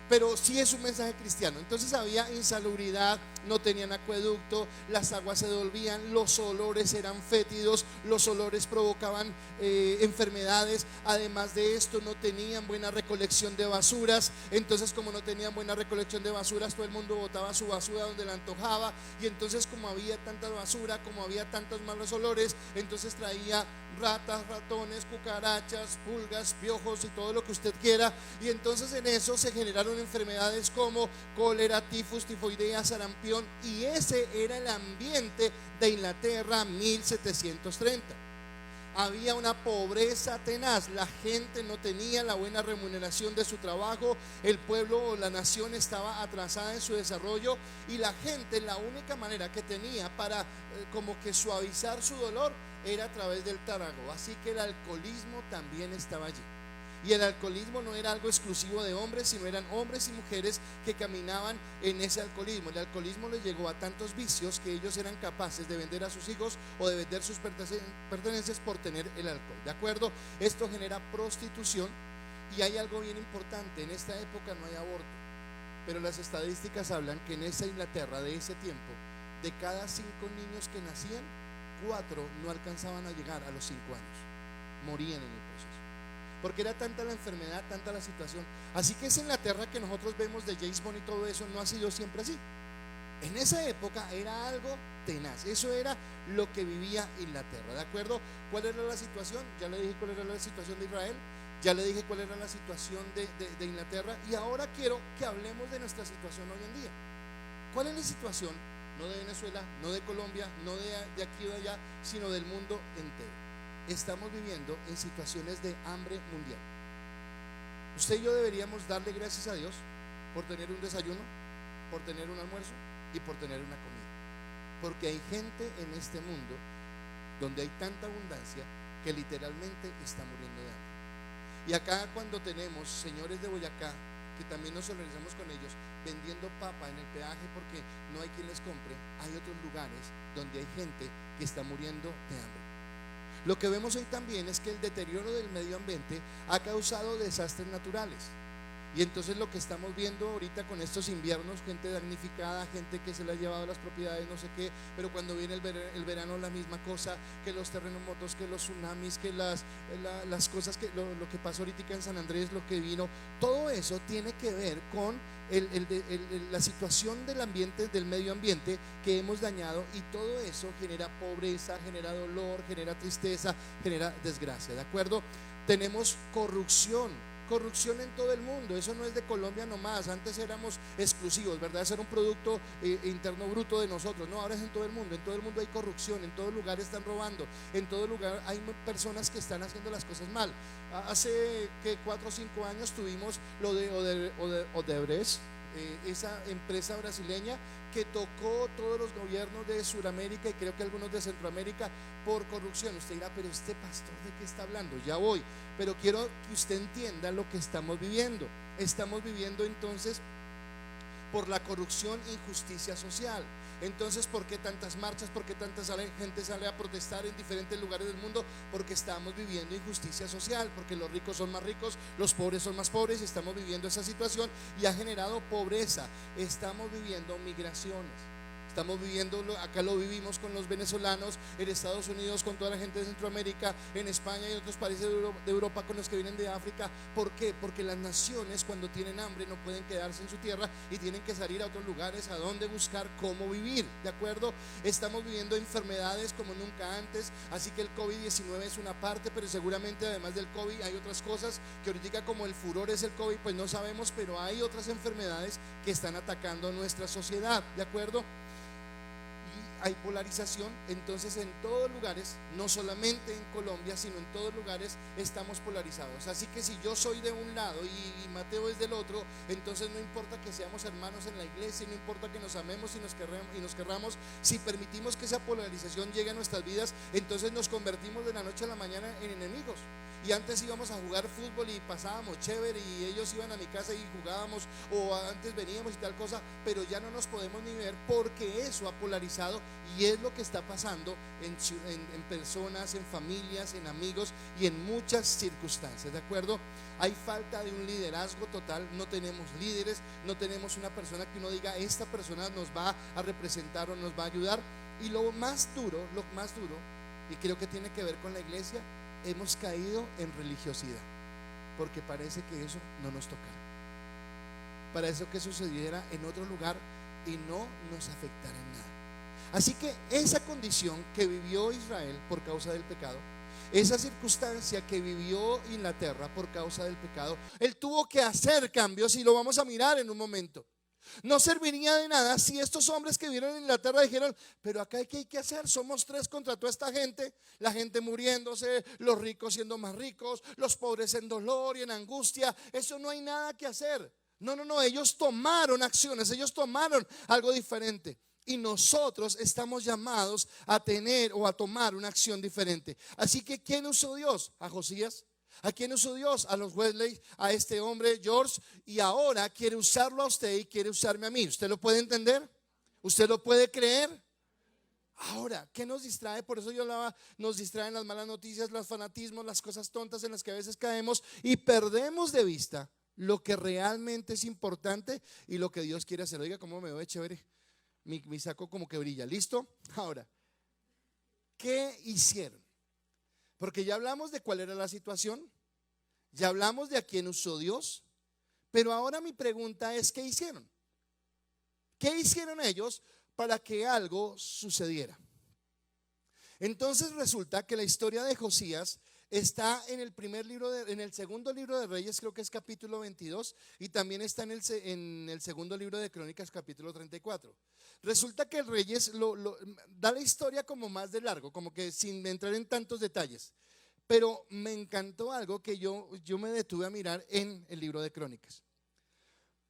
Pero sí es un mensaje cristiano. Entonces había insalubridad, no tenían acueducto, las aguas se devolvían, los olores eran fétidos, los olores provocaban enfermedades. Además de esto, no tenían buena recolección de basuras. Entonces, como no tenían buena recolección de basuras, todo el mundo botaba su basura donde la antojaba. Y entonces, como había tanta basura, como había tantos malos olores, entonces traía ratas, ratones, cucarachas, pulgas, piojos y todo lo que usted quiera. Y entonces en eso se generaron enfermedades como cólera, tifus, tifoidea, sarampión. Y ese era el ambiente de Inglaterra 1730. Había una pobreza tenaz, la gente no tenía la buena remuneración de su trabajo, el pueblo o la nación estaba atrasada en su desarrollo, y la gente, la única manera que tenía para como que suavizar su dolor era a través del trago. Así que el alcoholismo también estaba allí. Y el alcoholismo no era algo exclusivo de hombres, sino eran hombres y mujeres que caminaban en ese alcoholismo. El alcoholismo les llegó a tantos vicios que ellos eran capaces de vender a sus hijos o de vender sus pertenencias por tener el alcohol, ¿de acuerdo? Esto genera prostitución. Y hay algo bien importante: en esta época no hay aborto, pero las estadísticas hablan que en esa Inglaterra de ese tiempo, de cada 5 niños que nacían, 4 no alcanzaban a llegar a los 5 años, morían en el proceso, porque era tanta la enfermedad, tanta la situación. Así que esa Inglaterra que nosotros vemos de James Bond y todo eso no ha sido siempre así. En esa época era algo tenaz. Eso era lo que vivía Inglaterra, ¿de acuerdo? ¿Cuál era la situación? Ya le dije cuál era la situación de Israel, ya le dije cuál era la situación de Inglaterra, y ahora quiero que hablemos de nuestra situación hoy en día. ¿Cuál es la situación? No de Venezuela, no de Colombia, no de aquí o de allá, sino del mundo entero. Estamos viviendo en situaciones de hambre mundial. Usted y yo deberíamos darle gracias a Dios por tener un desayuno, por tener un almuerzo y por tener una comida, porque hay gente en este mundo donde hay tanta abundancia que literalmente está muriendo de hambre. Y acá, cuando tenemos señores de Boyacá que también nos solidarizamos con ellos vendiendo papa en el peaje porque no hay quien les compre, hay otros lugares donde hay gente que está muriendo de hambre. Lo que vemos hoy también es que el deterioro del medio ambiente ha causado desastres naturales. Y entonces lo que estamos viendo ahorita con estos inviernos, gente damnificada, gente que se le ha llevado las propiedades, no sé qué, pero cuando viene el verano la misma cosa, que los terremotos, que los tsunamis, que las cosas, que lo que pasó ahorita en San Andrés, lo que vino, todo eso tiene que ver con la situación del ambiente, del medio ambiente que hemos dañado, y todo eso genera pobreza, genera dolor, genera tristeza, genera desgracia, ¿de acuerdo? Tenemos corrupción en todo el mundo. Eso no es de Colombia nomás. Antes éramos exclusivos, ¿verdad? Ese era un producto interno bruto de nosotros. No, ahora es en todo el mundo. En todo el mundo hay corrupción, en todo lugar están robando, en todo lugar hay personas que están haciendo las cosas mal. Hace 4 o 5 años tuvimos lo de Odebrecht, esa empresa brasileña que tocó todos los gobiernos de Sudamérica y creo que algunos de Centroamérica por corrupción. Usted dirá, pero este pastor, ¿de qué está hablando? Ya voy, pero quiero que usted entienda lo que estamos viviendo. Estamos viviendo entonces por la corrupción e injusticia social. Entonces, ¿por qué tantas marchas? ¿Por qué tanta gente sale a protestar en diferentes lugares del mundo? Porque estamos viviendo injusticia social, porque los ricos son más ricos, los pobres son más pobres, y estamos viviendo esa situación y ha generado pobreza. Estamos viviendo migraciones. Estamos viviendo, acá lo vivimos con los venezolanos, en Estados Unidos con toda la gente de Centroamérica, en España y en otros países de Europa con los que vienen de África. ¿Por qué? Porque las naciones cuando tienen hambre no pueden quedarse en su tierra y tienen que salir a otros lugares a donde buscar cómo vivir, ¿de acuerdo? Estamos viviendo enfermedades como nunca antes, así que el COVID-19 es una parte, pero seguramente además del COVID hay otras cosas que ahorita, como el furor es el COVID, pues no sabemos, pero hay otras enfermedades que están atacando nuestra sociedad, ¿de acuerdo? Hay polarización, entonces en todos lugares, no solamente en Colombia, sino en todos lugares estamos polarizados. Así que si yo soy de un lado y Mateo es del otro, entonces no importa que seamos hermanos en la iglesia, no importa que nos amemos y nos querramos, si permitimos que esa polarización llegue a nuestras vidas, entonces nos convertimos de la noche a la mañana en enemigos. Y antes íbamos a jugar fútbol y pasábamos chévere, y ellos iban a mi casa y jugábamos, o antes veníamos y tal cosa, pero ya no nos podemos ni ver porque eso ha polarizado, y es lo que está pasando en personas, en familias, en amigos y en muchas circunstancias, ¿de acuerdo? Hay falta de un liderazgo total, no tenemos líderes, no tenemos una persona que uno diga, esta persona nos va a representar o nos va a ayudar. Y lo más duro, y creo que tiene que ver con la iglesia, hemos caído en religiosidad, porque parece que eso no nos toca, para eso que sucediera en otro lugar y no nos afectara en nada. Así que esa condición que vivió Israel por causa del pecado, esa circunstancia que vivió Inglaterra por causa del pecado, él tuvo que hacer cambios, y lo vamos a mirar en un momento. No serviría de nada si estos hombres que vivieron en Inglaterra dijeron, pero acá ¿qué hay que hacer? Somos 3 contra toda esta gente, la gente muriéndose, los ricos siendo más ricos, los pobres en dolor y en angustia. Eso no hay nada que hacer. No, ellos tomaron acciones, ellos tomaron algo diferente. Y nosotros estamos llamados a tener o a tomar una acción diferente. Así que ¿quién usó Dios? A Josías. ¿A quién usó Dios? A los Wesley, a este hombre George, y ahora quiere usarlo a usted y quiere usarme a mí. ¿Usted lo puede entender? ¿Usted lo puede creer? Ahora, ¿qué nos distrae? Por eso yo hablaba, nos distraen las malas noticias, los fanatismos, las cosas tontas en las que a veces caemos y perdemos de vista lo que realmente es importante y lo que Dios quiere hacer. Oiga, cómo me ve chévere, mi saco como que brilla. ¿Listo? Ahora, ¿qué hicieron? Porque ya hablamos de cuál era la situación, ya hablamos de a quién usó Dios, pero ahora mi pregunta es, ¿qué hicieron? ¿Qué hicieron ellos para que algo sucediera? Entonces resulta que la historia de Josías está en el segundo libro de Reyes, creo que es capítulo 22, y también está en el segundo libro de Crónicas, capítulo 34. Resulta que el Reyes da la historia como más de largo, como que sin entrar en tantos detalles, pero me encantó algo que yo me detuve a mirar en el libro de Crónicas,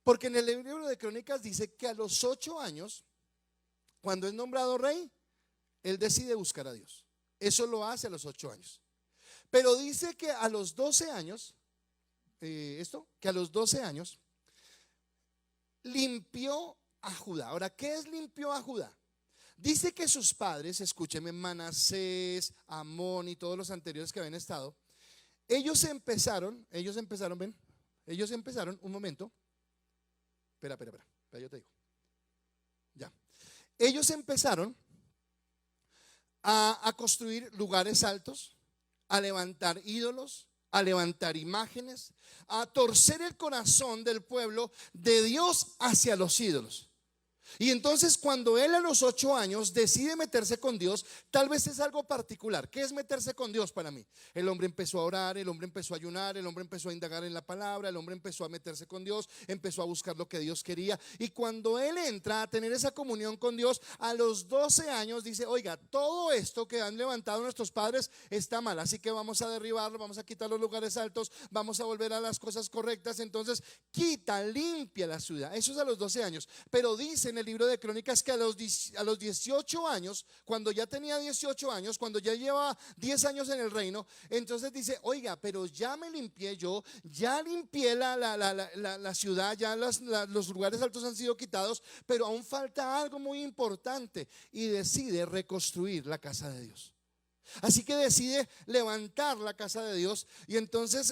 porque en el libro de Crónicas dice que a los 8 años, cuando es nombrado rey, él decide buscar a Dios. Eso lo hace a los 8 años. Pero dice que a los 12 años, limpió a Judá. Ahora, ¿qué es limpió a Judá? Dice que sus padres, escúcheme, Manasés, Amón y todos los anteriores que habían estado, ellos empezaron, ven, Ellos empezaron, un momento. Espera, yo te digo. Ya. Ellos empezaron a construir lugares altos, a levantar ídolos, a levantar imágenes, a torcer el corazón del pueblo de Dios hacia los ídolos. Y entonces cuando él a los 8 años decide meterse con Dios, tal vez es algo particular. ¿Qué es meterse con Dios para mí? El hombre empezó a orar, el hombre empezó a ayunar, el hombre empezó a indagar en la palabra, el hombre empezó a meterse con Dios, empezó a buscar lo que Dios quería. Y cuando él entra a tener esa comunión con Dios, a los 12 años dice: oiga, todo esto que han levantado nuestros padres está mal, así que vamos a derribarlo, vamos a quitar los lugares altos, vamos a volver a las cosas correctas. Entonces quita, limpia la ciudad. Eso es a los 12 años. Pero dice en el libro de Crónicas que a los 18 años, cuando ya tenía 18 años, cuando ya lleva 10 años en el reino, entonces dice: oiga, pero ya me limpié yo, ya limpié la ciudad, ya los lugares altos han sido quitados, pero aún falta algo muy importante, y decide reconstruir la casa de Dios. Así que decide levantar la casa de Dios. Y entonces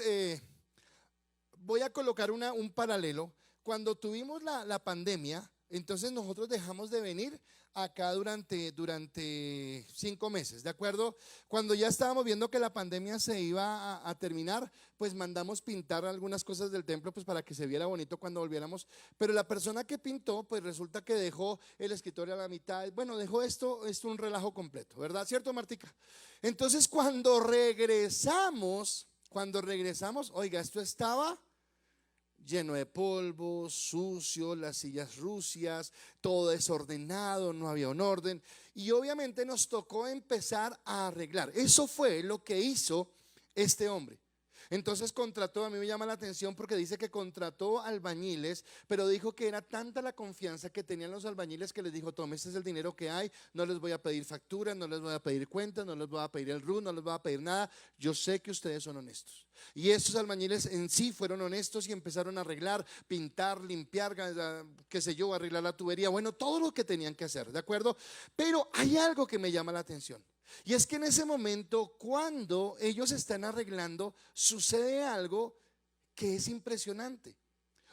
voy a colocar un paralelo. Cuando tuvimos la pandemia, entonces nosotros dejamos de venir acá durante 5 meses, ¿de acuerdo? Cuando ya estábamos viendo que la pandemia se iba a terminar, pues mandamos pintar algunas cosas del templo, pues para que se viera bonito cuando volviéramos. Pero la persona que pintó, pues resulta que dejó el escritorio a la mitad. Bueno, dejó esto un relajo completo, ¿verdad? ¿Cierto, Martica? Entonces cuando regresamos, oiga, esto estaba lleno de polvo, sucio, las sillas rucias, todo desordenado, no había un orden. Y obviamente nos tocó empezar a arreglar. Eso fue lo que hizo este hombre. Entonces contrató, a mí me llama la atención porque dice que contrató albañiles, pero dijo que era tanta la confianza que tenían los albañiles que les dijo: tome, este es el dinero que hay, no les voy a pedir factura, no les voy a pedir cuentas, no les voy a pedir el RUT, no les voy a pedir nada, yo sé que ustedes son honestos. Y estos albañiles en sí fueron honestos y empezaron a arreglar, pintar, limpiar, qué sé yo, arreglar la tubería, bueno, todo lo que tenían que hacer, ¿de acuerdo? Pero hay algo que me llama la atención. Y es que en ese momento, cuando ellos están arreglando, sucede algo que es impresionante.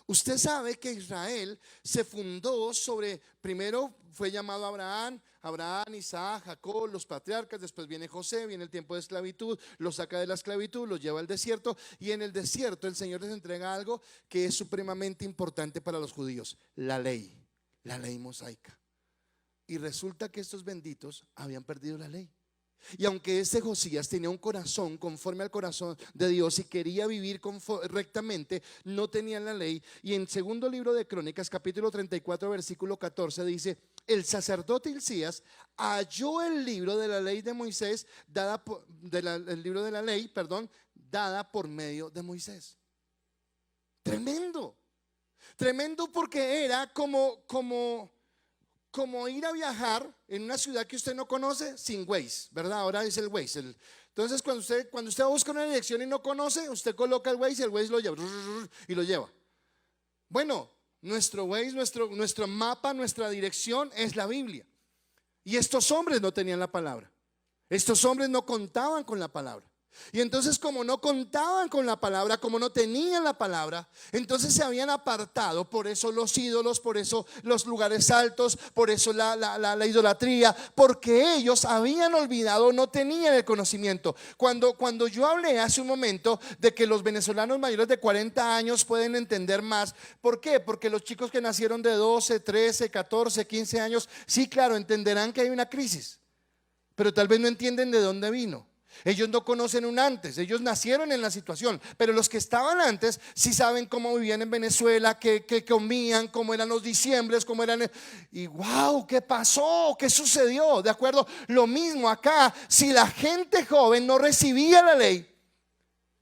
Usted sabe que Israel se fundó sobre, primero fue llamado Abraham, Isaac, Jacob, los patriarcas, después viene José, viene el tiempo de esclavitud, los saca de la esclavitud, los lleva al desierto, y en el desierto el Señor les entrega algo que es supremamente importante para los judíos: la ley mosaica. Y resulta que estos benditos habían perdido la ley. Y aunque este Josías tenía un corazón conforme al corazón de Dios y quería vivir rectamente, no tenían la ley. Y en segundo libro de Crónicas, capítulo 34, versículo 14 dice: el sacerdote Hilcías halló el libro de la ley de Moisés, dada por medio de Moisés. Tremendo, porque era como ir a viajar en una ciudad que usted no conoce sin Waze, ¿verdad? Ahora es el Waze. Entonces cuando usted busca una dirección y no conoce, usted coloca el Waze y el Waze lo lleva y lo lleva. Bueno, nuestro Waze, nuestro mapa, nuestra dirección es la Biblia. Y estos hombres no tenían la palabra. Estos hombres no contaban con la palabra. Y entonces, como no contaban con la palabra, como no tenían la palabra, entonces se habían apartado. Por eso los ídolos, por eso los lugares altos, por eso la idolatría, porque ellos habían olvidado, no tenían el conocimiento. Cuando yo hablé hace un momento de que los venezolanos mayores de 40 años pueden entender más, ¿por qué? Porque los chicos que nacieron de 12, 13, 14, 15 años, sí, claro, entenderán que hay una crisis, pero tal vez no entienden de dónde vino. Ellos no conocen un antes, ellos nacieron en la situación, pero los que estaban antes sí saben cómo vivían en Venezuela, qué comían, cómo eran los diciembres, cómo eran. Y wow, ¿qué pasó? ¿Qué sucedió? ¿De acuerdo? Lo mismo acá, si la gente joven no recibía la ley,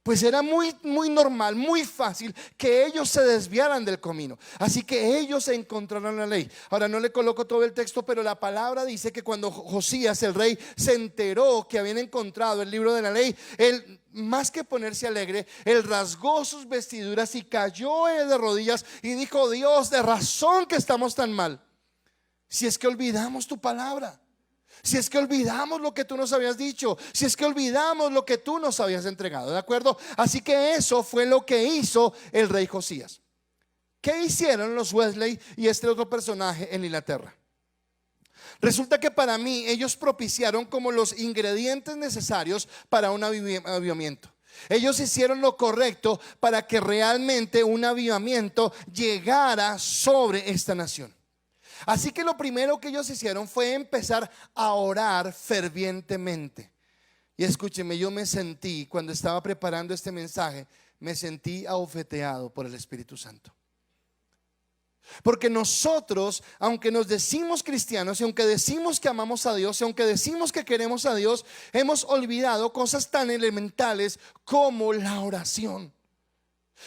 pues era muy normal, muy fácil que ellos se desviaran del camino. Así que ellos encontraron la ley. Ahora no le coloco todo el texto, pero la palabra dice que cuando Josías, el rey, se enteró que habían encontrado el libro de la ley, él, más que ponerse alegre, él rasgó sus vestiduras y cayó de rodillas y dijo: Dios, de razón que estamos tan mal, si es que olvidamos tu palabra. Si es que olvidamos lo que tú nos habías dicho, si es que olvidamos lo que tú nos habías entregado, ¿de acuerdo? Así que eso fue lo que hizo el rey Josías. ¿Qué hicieron los Wesley y este otro personaje en Inglaterra? Resulta que para mí ellos propiciaron como los ingredientes necesarios para un avivamiento. Ellos hicieron lo correcto para que realmente un avivamiento llegara sobre esta nación. Así que lo primero que ellos hicieron fue empezar a orar fervientemente. Y escúcheme, yo me sentí, cuando estaba preparando este mensaje, me sentí abofeteado por el Espíritu Santo. Porque nosotros, aunque nos decimos cristianos y aunque decimos que amamos a Dios y aunque decimos que queremos a Dios, hemos olvidado cosas tan elementales como la oración.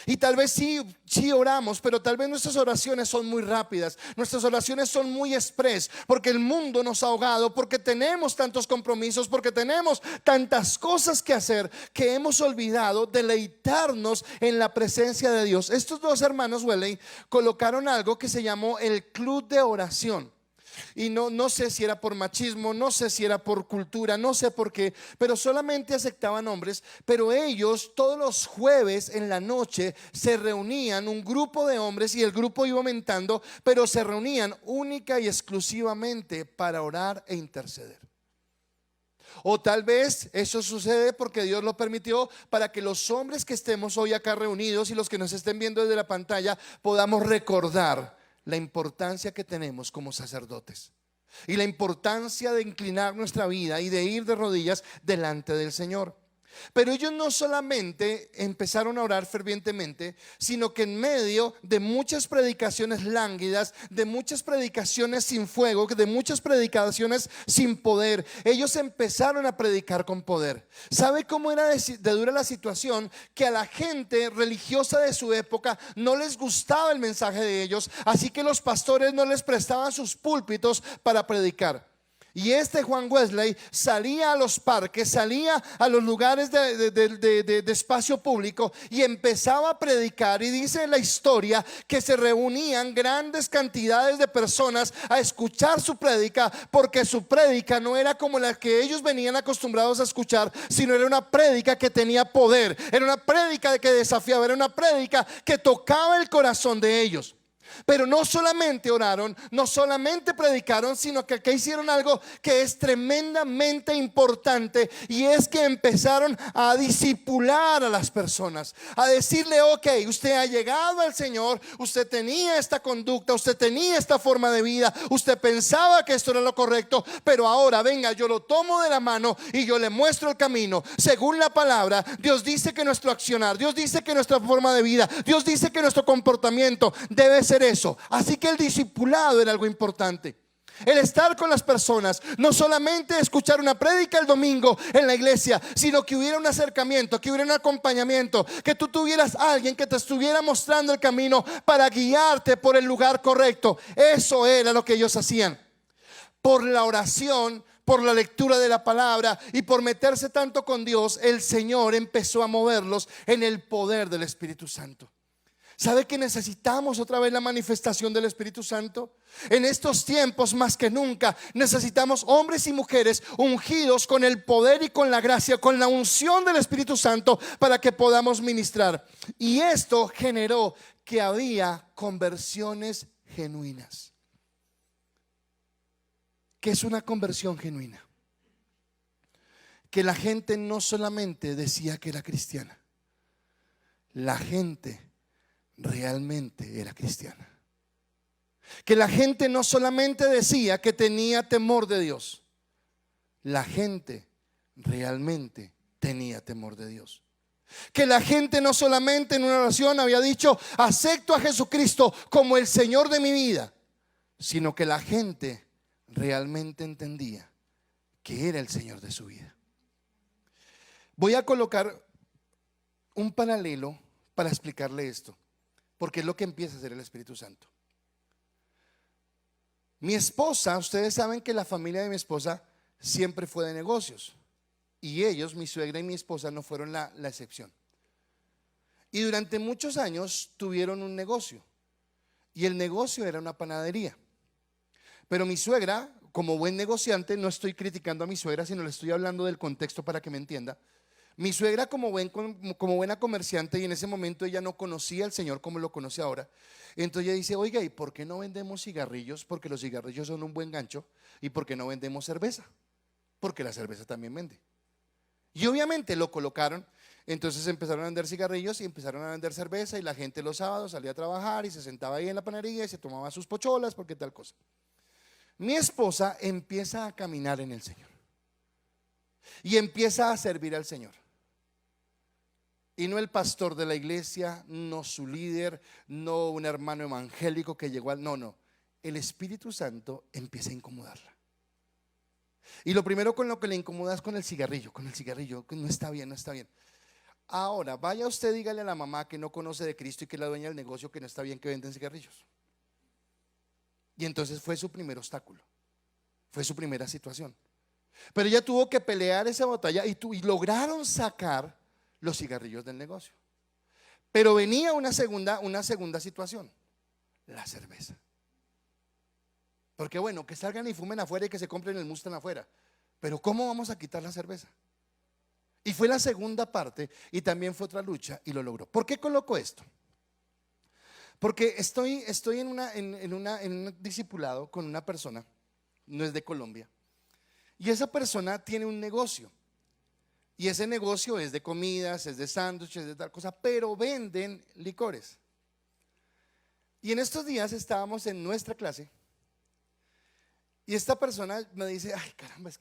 Y tal vez sí oramos, pero tal vez nuestras oraciones son muy rápidas, nuestras oraciones son muy express, porque el mundo nos ha ahogado, porque tenemos tantos compromisos, porque tenemos tantas cosas que hacer, que hemos olvidado deleitarnos en la presencia de Dios. Estos dos hermanos Wesley colocaron algo que se llamó el club de oración. Y no sé si era por machismo, no sé si era por cultura, no sé por qué, pero solamente aceptaban hombres. Pero ellos todos los jueves en la noche se reunían, un grupo de hombres, y el grupo iba aumentando, pero se reunían única y exclusivamente para orar e interceder. O tal vez eso sucede porque Dios lo permitió para que los hombres que estemos hoy acá reunidos y los que nos estén viendo desde la pantalla podamos recordar la importancia que tenemos como sacerdotes y la importancia de inclinar nuestra vida y de ir de rodillas delante del Señor. Pero ellos no solamente empezaron a orar fervientemente, sino que en medio de muchas predicaciones lánguidas, de muchas predicaciones sin fuego, de muchas predicaciones sin poder, ellos empezaron a predicar con poder. ¿Sabe cómo era de dura la situación? Que a la gente religiosa de su época no les gustaba el mensaje de ellos, así que los pastores no les prestaban sus púlpitos para predicar. Y este Juan Wesley salía a los parques, salía a los lugares de espacio público y empezaba a predicar. Y dice la historia que se reunían grandes cantidades de personas a escuchar su prédica, porque su prédica no era como la que ellos venían acostumbrados a escuchar, sino era una prédica que tenía poder, era una prédica que desafiaba, era una prédica que tocaba el corazón de ellos. Pero no solamente oraron, no solamente predicaron, sino que hicieron algo que es tremendamente importante, y es que empezaron a discipular a las personas, a decirle: ok, usted ha llegado al Señor, usted tenía esta conducta, usted tenía esta forma de vida, usted pensaba que esto era lo correcto, pero ahora venga, yo lo tomo de la mano y yo le muestro el camino. Según la palabra, Dios dice que nuestro accionar, Dios dice que nuestra forma de vida, Dios dice que nuestro comportamiento debe ser eso. Así que el discipulado era algo importante. El estar con las personas, no solamente escuchar una prédica el domingo en la iglesia, sino que hubiera un acercamiento, que hubiera un acompañamiento, que tú tuvieras a alguien que te estuviera mostrando el camino para guiarte por el lugar correcto. Eso era lo que ellos hacían. Por la oración, por la lectura de la palabra y por meterse tanto con Dios, el Señor empezó a moverlos en el poder del Espíritu Santo. ¿Sabe que necesitamos otra vez la manifestación del Espíritu Santo? En estos tiempos más que nunca necesitamos hombres y mujeres ungidos con el poder y con la gracia, con la unción del Espíritu Santo, para que podamos ministrar. Y esto generó que había conversiones genuinas. ¿Qué es una conversión genuina? Que la gente no solamente decía que era cristiana, la gente realmente era cristiana. Que la gente no solamente decía que tenía temor de Dios, la gente realmente tenía temor de Dios. Que la gente no solamente en una oración había dicho: acepto a Jesucristo como el Señor de mi vida, sino que la gente realmente entendía que era el Señor de su vida. Voy a colocar un paralelo para explicarle esto, porque es lo que empieza a hacer el Espíritu Santo. Mi esposa, ustedes saben que la familia de mi esposa siempre fue de negocios, y ellos, mi suegra y mi esposa, no fueron la excepción. Y durante muchos años tuvieron un negocio, y el negocio era una panadería. Pero mi suegra, como buen negociante, no estoy criticando a mi suegra, sino le estoy hablando del contexto para que me entienda. Mi suegra como buena comerciante, y en ese momento ella no conocía al Señor como lo conoce ahora. Entonces ella dice, oiga, ¿y por qué no vendemos cigarrillos? Porque los cigarrillos son un buen gancho. ¿Y por qué no vendemos cerveza? Porque la cerveza también vende. Y obviamente lo colocaron. Entonces empezaron a vender cigarrillos y empezaron a vender cerveza, y la gente los sábados salía a trabajar y se sentaba ahí en la panadería y se tomaba sus pocholas porque tal cosa. Mi esposa empieza a caminar en el Señor y empieza a servir al Señor. Y no el pastor de la iglesia, no su líder, no un hermano evangélico que llegó al... No, el Espíritu Santo empieza a incomodarla. Y lo primero con lo que le incomoda es con el cigarrillo, que no está bien, no está bien. Ahora, vaya usted, dígale a la mamá que no conoce de Cristo y que es la dueña del negocio, que no está bien que venden cigarrillos. Y entonces fue su primer obstáculo, fue su primera situación. Pero ella tuvo que pelear esa batalla y lograron sacar los cigarrillos del negocio. Pero venía una segunda situación, la cerveza. Porque bueno, que salgan y fumen afuera y que se compren el Mustang afuera, pero ¿cómo vamos a quitar la cerveza? Y fue la segunda parte, y también fue otra lucha, y lo logró. ¿Por qué coloco esto? Porque estoy en un discipulado con una persona, no es de Colombia, y esa persona tiene un negocio, y ese negocio es de comidas, es de sándwiches, de tal cosa, pero venden licores. Y en estos días estábamos en nuestra clase, y esta persona me dice, ay caramba, es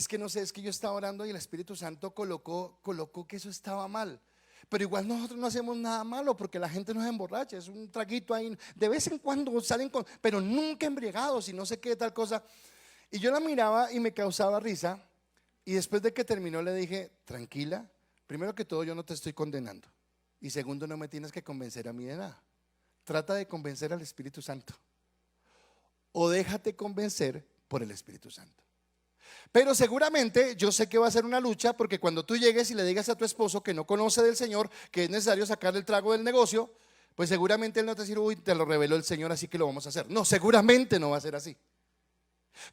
que no sé, es que yo estaba orando y el Espíritu Santo colocó que eso estaba mal. Pero igual nosotros no hacemos nada malo porque la gente no se emborracha, es un traguito ahí, de vez en cuando salen pero nunca embriagados y no sé qué tal cosa. Y yo la miraba y me causaba risa, y después de que terminó le dije, tranquila, primero que todo yo no te estoy condenando, y segundo no me tienes que convencer a mí de nada. Trata de convencer al Espíritu Santo o déjate convencer por el Espíritu Santo. Pero seguramente yo sé que va a ser una lucha, porque cuando tú llegues y le digas a tu esposo que no conoce del Señor, que es necesario sacar el trago del negocio, pues seguramente él no te dirá, uy, te lo reveló el Señor, así que lo vamos a hacer. No, seguramente no va a ser así.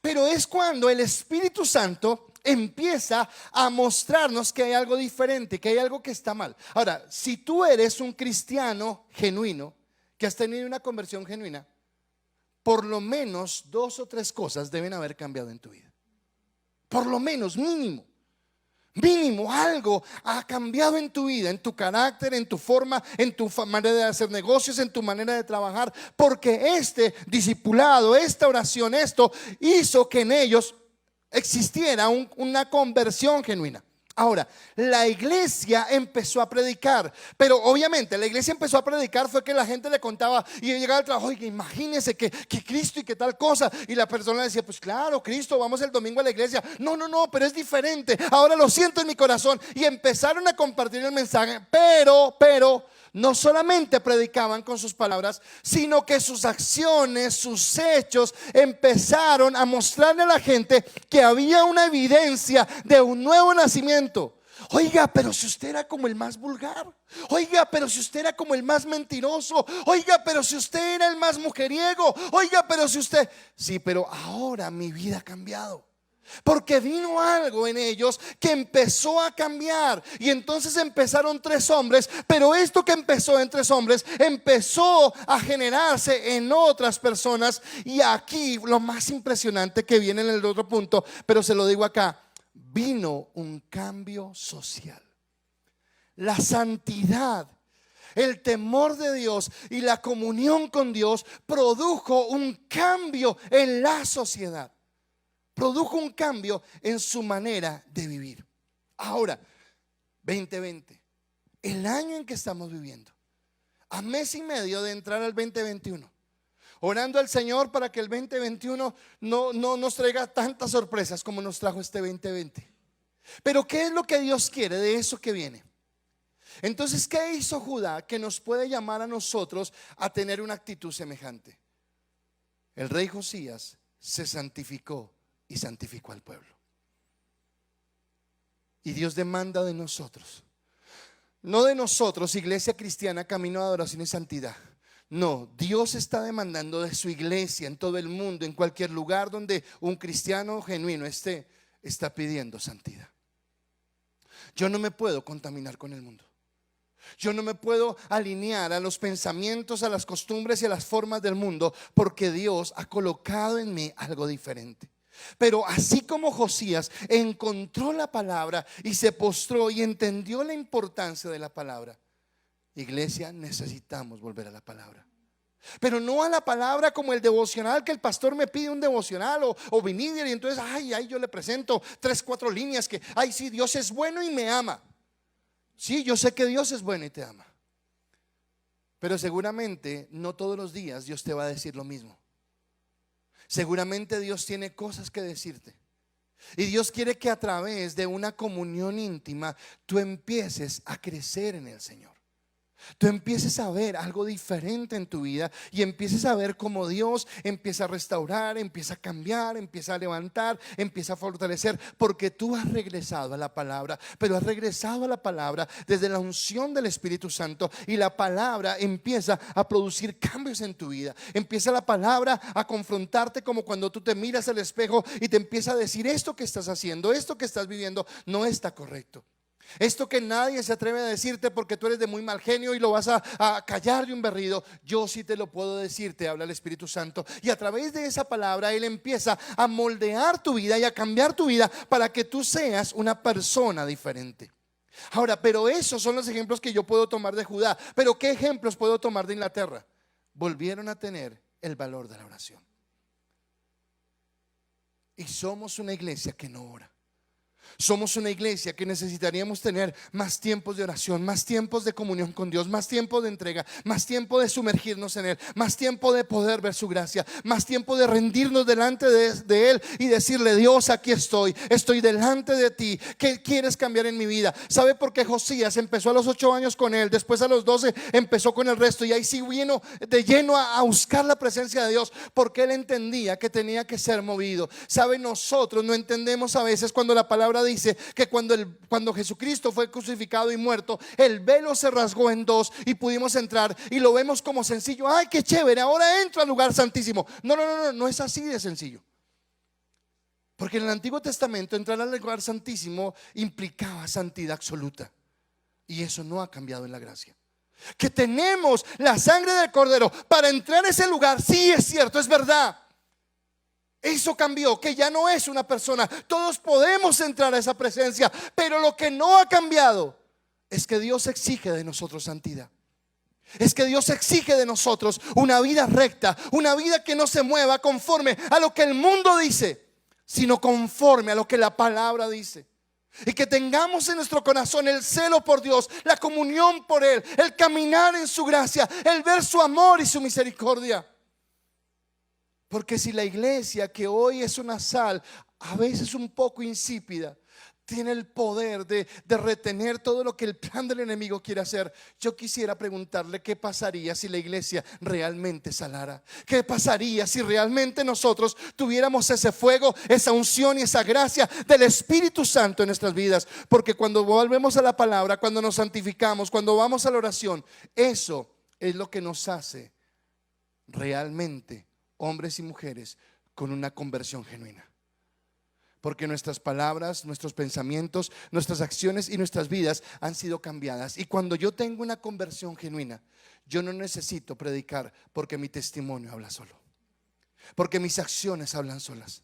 Pero es cuando el Espíritu Santo empieza a mostrarnos que hay algo diferente, que hay algo que está mal. Ahora, si tú eres un cristiano genuino, que has tenido una conversión genuina, por lo menos 2 o 3 cosas deben haber cambiado en tu vida. Por lo menos, mínimo algo ha cambiado en tu vida, en tu carácter, en tu forma, en tu manera de hacer negocios, en tu manera de trabajar, porque este discipulado, esta oración, esto hizo que en ellos existiera una conversión genuina. Ahora, la iglesia empezó a predicar, pero obviamente la iglesia empezó a predicar fue que la gente le contaba y llegaba al trabajo, oye, imagínese que Cristo y que tal cosa, y la persona decía, pues claro, Cristo, vamos el domingo a la iglesia. No, pero es diferente, ahora lo siento en mi corazón, y empezaron a compartir el mensaje, pero no solamente predicaban con sus palabras, sino que sus acciones, sus hechos empezaron a mostrarle a la gente que había una evidencia de un nuevo nacimiento. Oiga, pero si usted era como el más vulgar. Oiga, pero si usted era como el más mentiroso. Oiga, pero si usted era el más mujeriego. Oiga, pero si usted... Sí, pero ahora mi vida ha cambiado. Porque vino algo en ellos que empezó a cambiar. Y entonces empezaron 3 hombres. Pero esto que empezó en 3 hombres empezó a generarse en otras personas. Y aquí lo más impresionante que viene en el otro punto, pero se lo digo acá, vino un cambio social. La santidad, el temor de Dios y la comunión con Dios produjo un cambio en la sociedad. Produjo un cambio en su manera de vivir. Ahora, 2020, el año en que estamos viviendo, a mes y medio de entrar al 2021, orando al Señor para que el 2021 no nos traiga tantas sorpresas como nos trajo este 2020. Pero ¿qué es lo que Dios quiere de eso que viene? Entonces, ¿qué hizo Judá que nos puede llamar a nosotros a tener una actitud semejante? El rey Josías se santificó y santificó al pueblo. Y Dios demanda de nosotros, no de nosotros, iglesia cristiana, camino de adoración y santidad, No, Dios está demandando de su iglesia en todo el mundo, en cualquier lugar donde un cristiano genuino esté, está pidiendo santidad. Yo no me puedo contaminar con el mundo. Yo no me puedo alinear a los pensamientos, a las costumbres y a las formas del mundo, porque Dios ha colocado en mí algo diferente. Pero así como Josías encontró la palabra y se postró y entendió la importancia de la palabra, iglesia, necesitamos volver a la palabra. Pero no a la palabra como el devocional, que el pastor me pide un devocional o Vinidier, y entonces ay, yo le presento 3, 4 líneas que ay, sí, Dios es bueno y me ama. Sí, yo sé que Dios es bueno y te ama, pero seguramente no todos los días Dios te va a decir lo mismo. Seguramente Dios tiene cosas que decirte, y Dios quiere que a través de una comunión íntima tú empieces a crecer en el Señor. Tú empieces a ver algo diferente en tu vida y empieces a ver cómo Dios empieza a restaurar, empieza a cambiar, empieza a levantar, empieza a fortalecer, porque tú has regresado a la palabra, pero has regresado a la palabra desde la unción del Espíritu Santo, y la palabra empieza a producir cambios en tu vida. Empieza la palabra a confrontarte, como cuando tú te miras al espejo y te empieza a decir: esto que estás haciendo, esto que estás viviendo no está correcto. Esto que nadie se atreve a decirte porque tú eres de muy mal genio y lo vas a callar de un berrido, yo sí te lo puedo decir, te habla el Espíritu Santo, y a través de esa palabra Él empieza a moldear tu vida y a cambiar tu vida para que tú seas una persona diferente. Ahora, pero esos son los ejemplos que yo puedo tomar de Judá. Pero ¿qué ejemplos puedo tomar de Inglaterra? Volvieron a tener el valor de la oración. Y somos una iglesia que no ora. Somos una iglesia que necesitaríamos tener más tiempos de oración, más tiempos de comunión con Dios, más tiempo de entrega, más tiempo de sumergirnos en Él, más tiempo de poder ver su gracia, más tiempo de rendirnos delante de Él y decirle: Dios, aquí estoy delante de ti. ¿Qué quieres cambiar en mi vida? ¿Sabe por qué Josías empezó a los 8 años con Él? Después a los 12 empezó con el resto, y ahí sí vino de lleno a buscar la presencia de Dios, porque él entendía que tenía que ser movido. ¿Sabe? Nosotros no entendemos a veces cuando la palabra dice que cuando Jesucristo fue crucificado y muerto, el velo se rasgó en 2 y pudimos entrar, y lo vemos como sencillo. Ay, qué chévere, ahora entro al lugar santísimo. No es así de sencillo. Porque en el Antiguo Testamento entrar al lugar santísimo implicaba santidad absoluta, y eso no ha cambiado en la gracia. Que tenemos la sangre del Cordero para entrar a ese lugar, sí, es cierto, es verdad. Eso cambió, que ya no es una persona. Todos podemos entrar a esa presencia, pero lo que no ha cambiado es que Dios exige de nosotros santidad. Es que Dios exige de nosotros una vida recta, una vida que no se mueva conforme a lo que el mundo dice, sino conforme a lo que la palabra dice. Y que tengamos en nuestro corazón el celo por Dios, la comunión por Él, el caminar en su gracia, el ver su amor y su misericordia. Porque si la iglesia, que hoy es una sal a veces un poco insípida, tiene el poder de retener todo lo que el plan del enemigo quiere hacer, yo quisiera preguntarle: ¿qué pasaría si la iglesia realmente salara? ¿Qué pasaría si realmente nosotros tuviéramos ese fuego, esa unción y esa gracia del Espíritu Santo en nuestras vidas? Porque cuando volvemos a la palabra, cuando nos santificamos, cuando vamos a la oración, eso es lo que nos hace realmente hombres y mujeres con una conversión genuina. Porque nuestras palabras, nuestros pensamientos, nuestras acciones y nuestras vidas han sido cambiadas. Y cuando yo tengo una conversión genuina, yo no necesito predicar, porque mi testimonio habla solo, porque mis acciones hablan solas.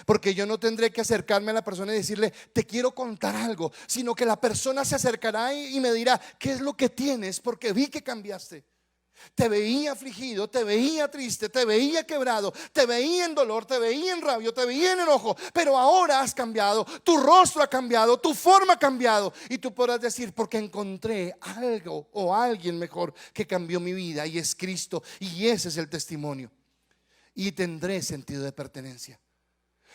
Porque yo no tendré que acercarme a la persona y decirle: te quiero contar algo, sino que la persona se acercará y me dirá: ¿qué es lo que tienes? Porque vi que cambiaste. Te veía afligido, te veía triste, te veía quebrado, te veía en dolor, te veía en rabia, te veía en enojo, pero ahora has cambiado, tu rostro ha cambiado, tu forma ha cambiado. Y tú podrás decir: porque encontré algo o alguien mejor que cambió mi vida, y es Cristo. Y ese es el testimonio. Y tendré sentido de pertenencia,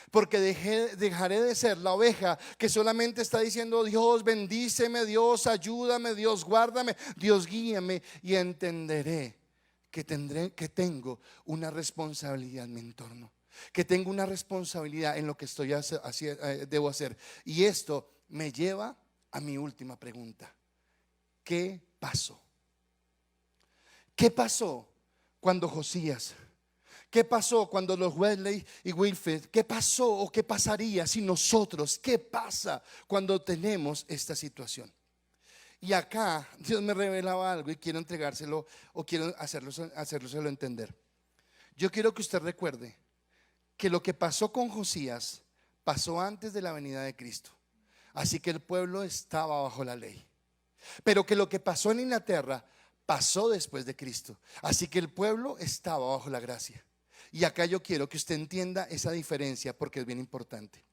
porque dejaré de ser la oveja que solamente está diciendo: Dios bendíceme, Dios ayúdame, Dios guárdame, Dios guíame. Y entenderé que tengo una responsabilidad en mi entorno, que tengo una responsabilidad en lo que debo hacer. Y esto me lleva a mi última pregunta: ¿qué pasó? ¿Qué pasó cuando Josías? ¿Qué pasó cuando los Wesley y Wilfred? ¿Qué pasó o qué pasaría si nosotros? ¿Qué pasa cuando tenemos esta situación? Y acá Dios me revelaba algo y quiero entregárselo o quiero hacérselo entender. Yo quiero que usted recuerde que lo que pasó con Josías pasó antes de la venida de Cristo. Así que el pueblo estaba bajo la ley. Pero que lo que pasó en Inglaterra pasó después de Cristo. Así que el pueblo estaba bajo la gracia. Y acá yo quiero que usted entienda esa diferencia porque es bien importante.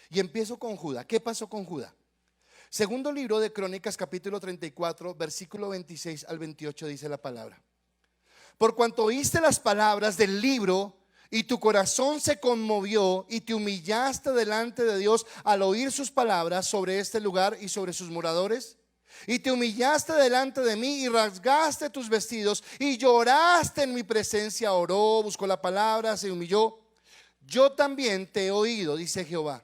Y empiezo con Judá. ¿Qué pasó con Judá? Segundo libro de Crónicas, capítulo 34, versículo 26 al 28 dice la palabra: por cuanto oíste las palabras del libro y tu corazón se conmovió y te humillaste delante de Dios al oír sus palabras sobre este lugar y sobre sus moradores, y te humillaste delante de mí y rasgaste tus vestidos y lloraste en mi presencia, oró, buscó la palabra, se humilló, yo también te he oído, dice Jehová.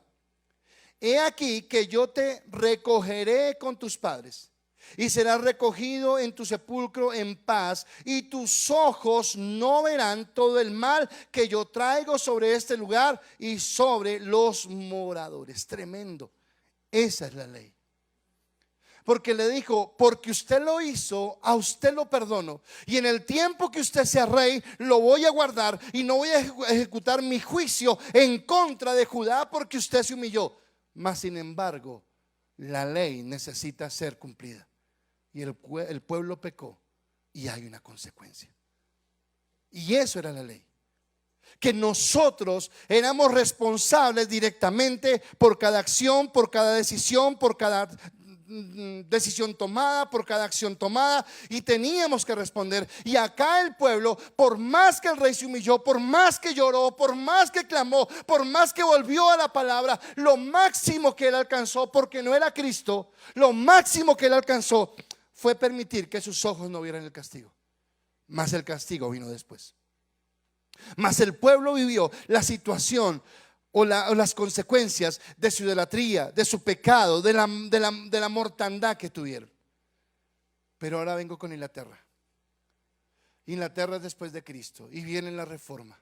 He aquí que yo te recogeré con tus padres y serás recogido en tu sepulcro en paz, y tus ojos no verán todo el mal que yo traigo sobre este lugar y sobre los moradores. Tremendo. Esa es la ley. Porque le dijo: porque usted lo hizo, a usted lo perdono, y en el tiempo que usted sea rey lo voy a guardar y no voy a ejecutar mi juicio en contra de Judá porque usted se humilló. Mas sin embargo, la ley necesita ser cumplida, y el pueblo pecó y hay una consecuencia. Y eso era la ley, que nosotros éramos responsables directamente por cada acción, por cada decisión, por cada decisión tomada, por cada acción tomada, y teníamos que responder. Y acá el pueblo, por más que el rey se humilló, por más que lloró, por más que clamó, por más que volvió a la palabra, lo máximo que él alcanzó, porque no era Cristo, lo máximo que él alcanzó fue permitir que sus ojos no vieran el castigo. Mas el castigo vino después. Mas el pueblo vivió la situación o las consecuencias de su idolatría, de su pecado, de la mortandad que tuvieron. Pero ahora vengo con Inglaterra. Inglaterra es después de Cristo y viene la reforma.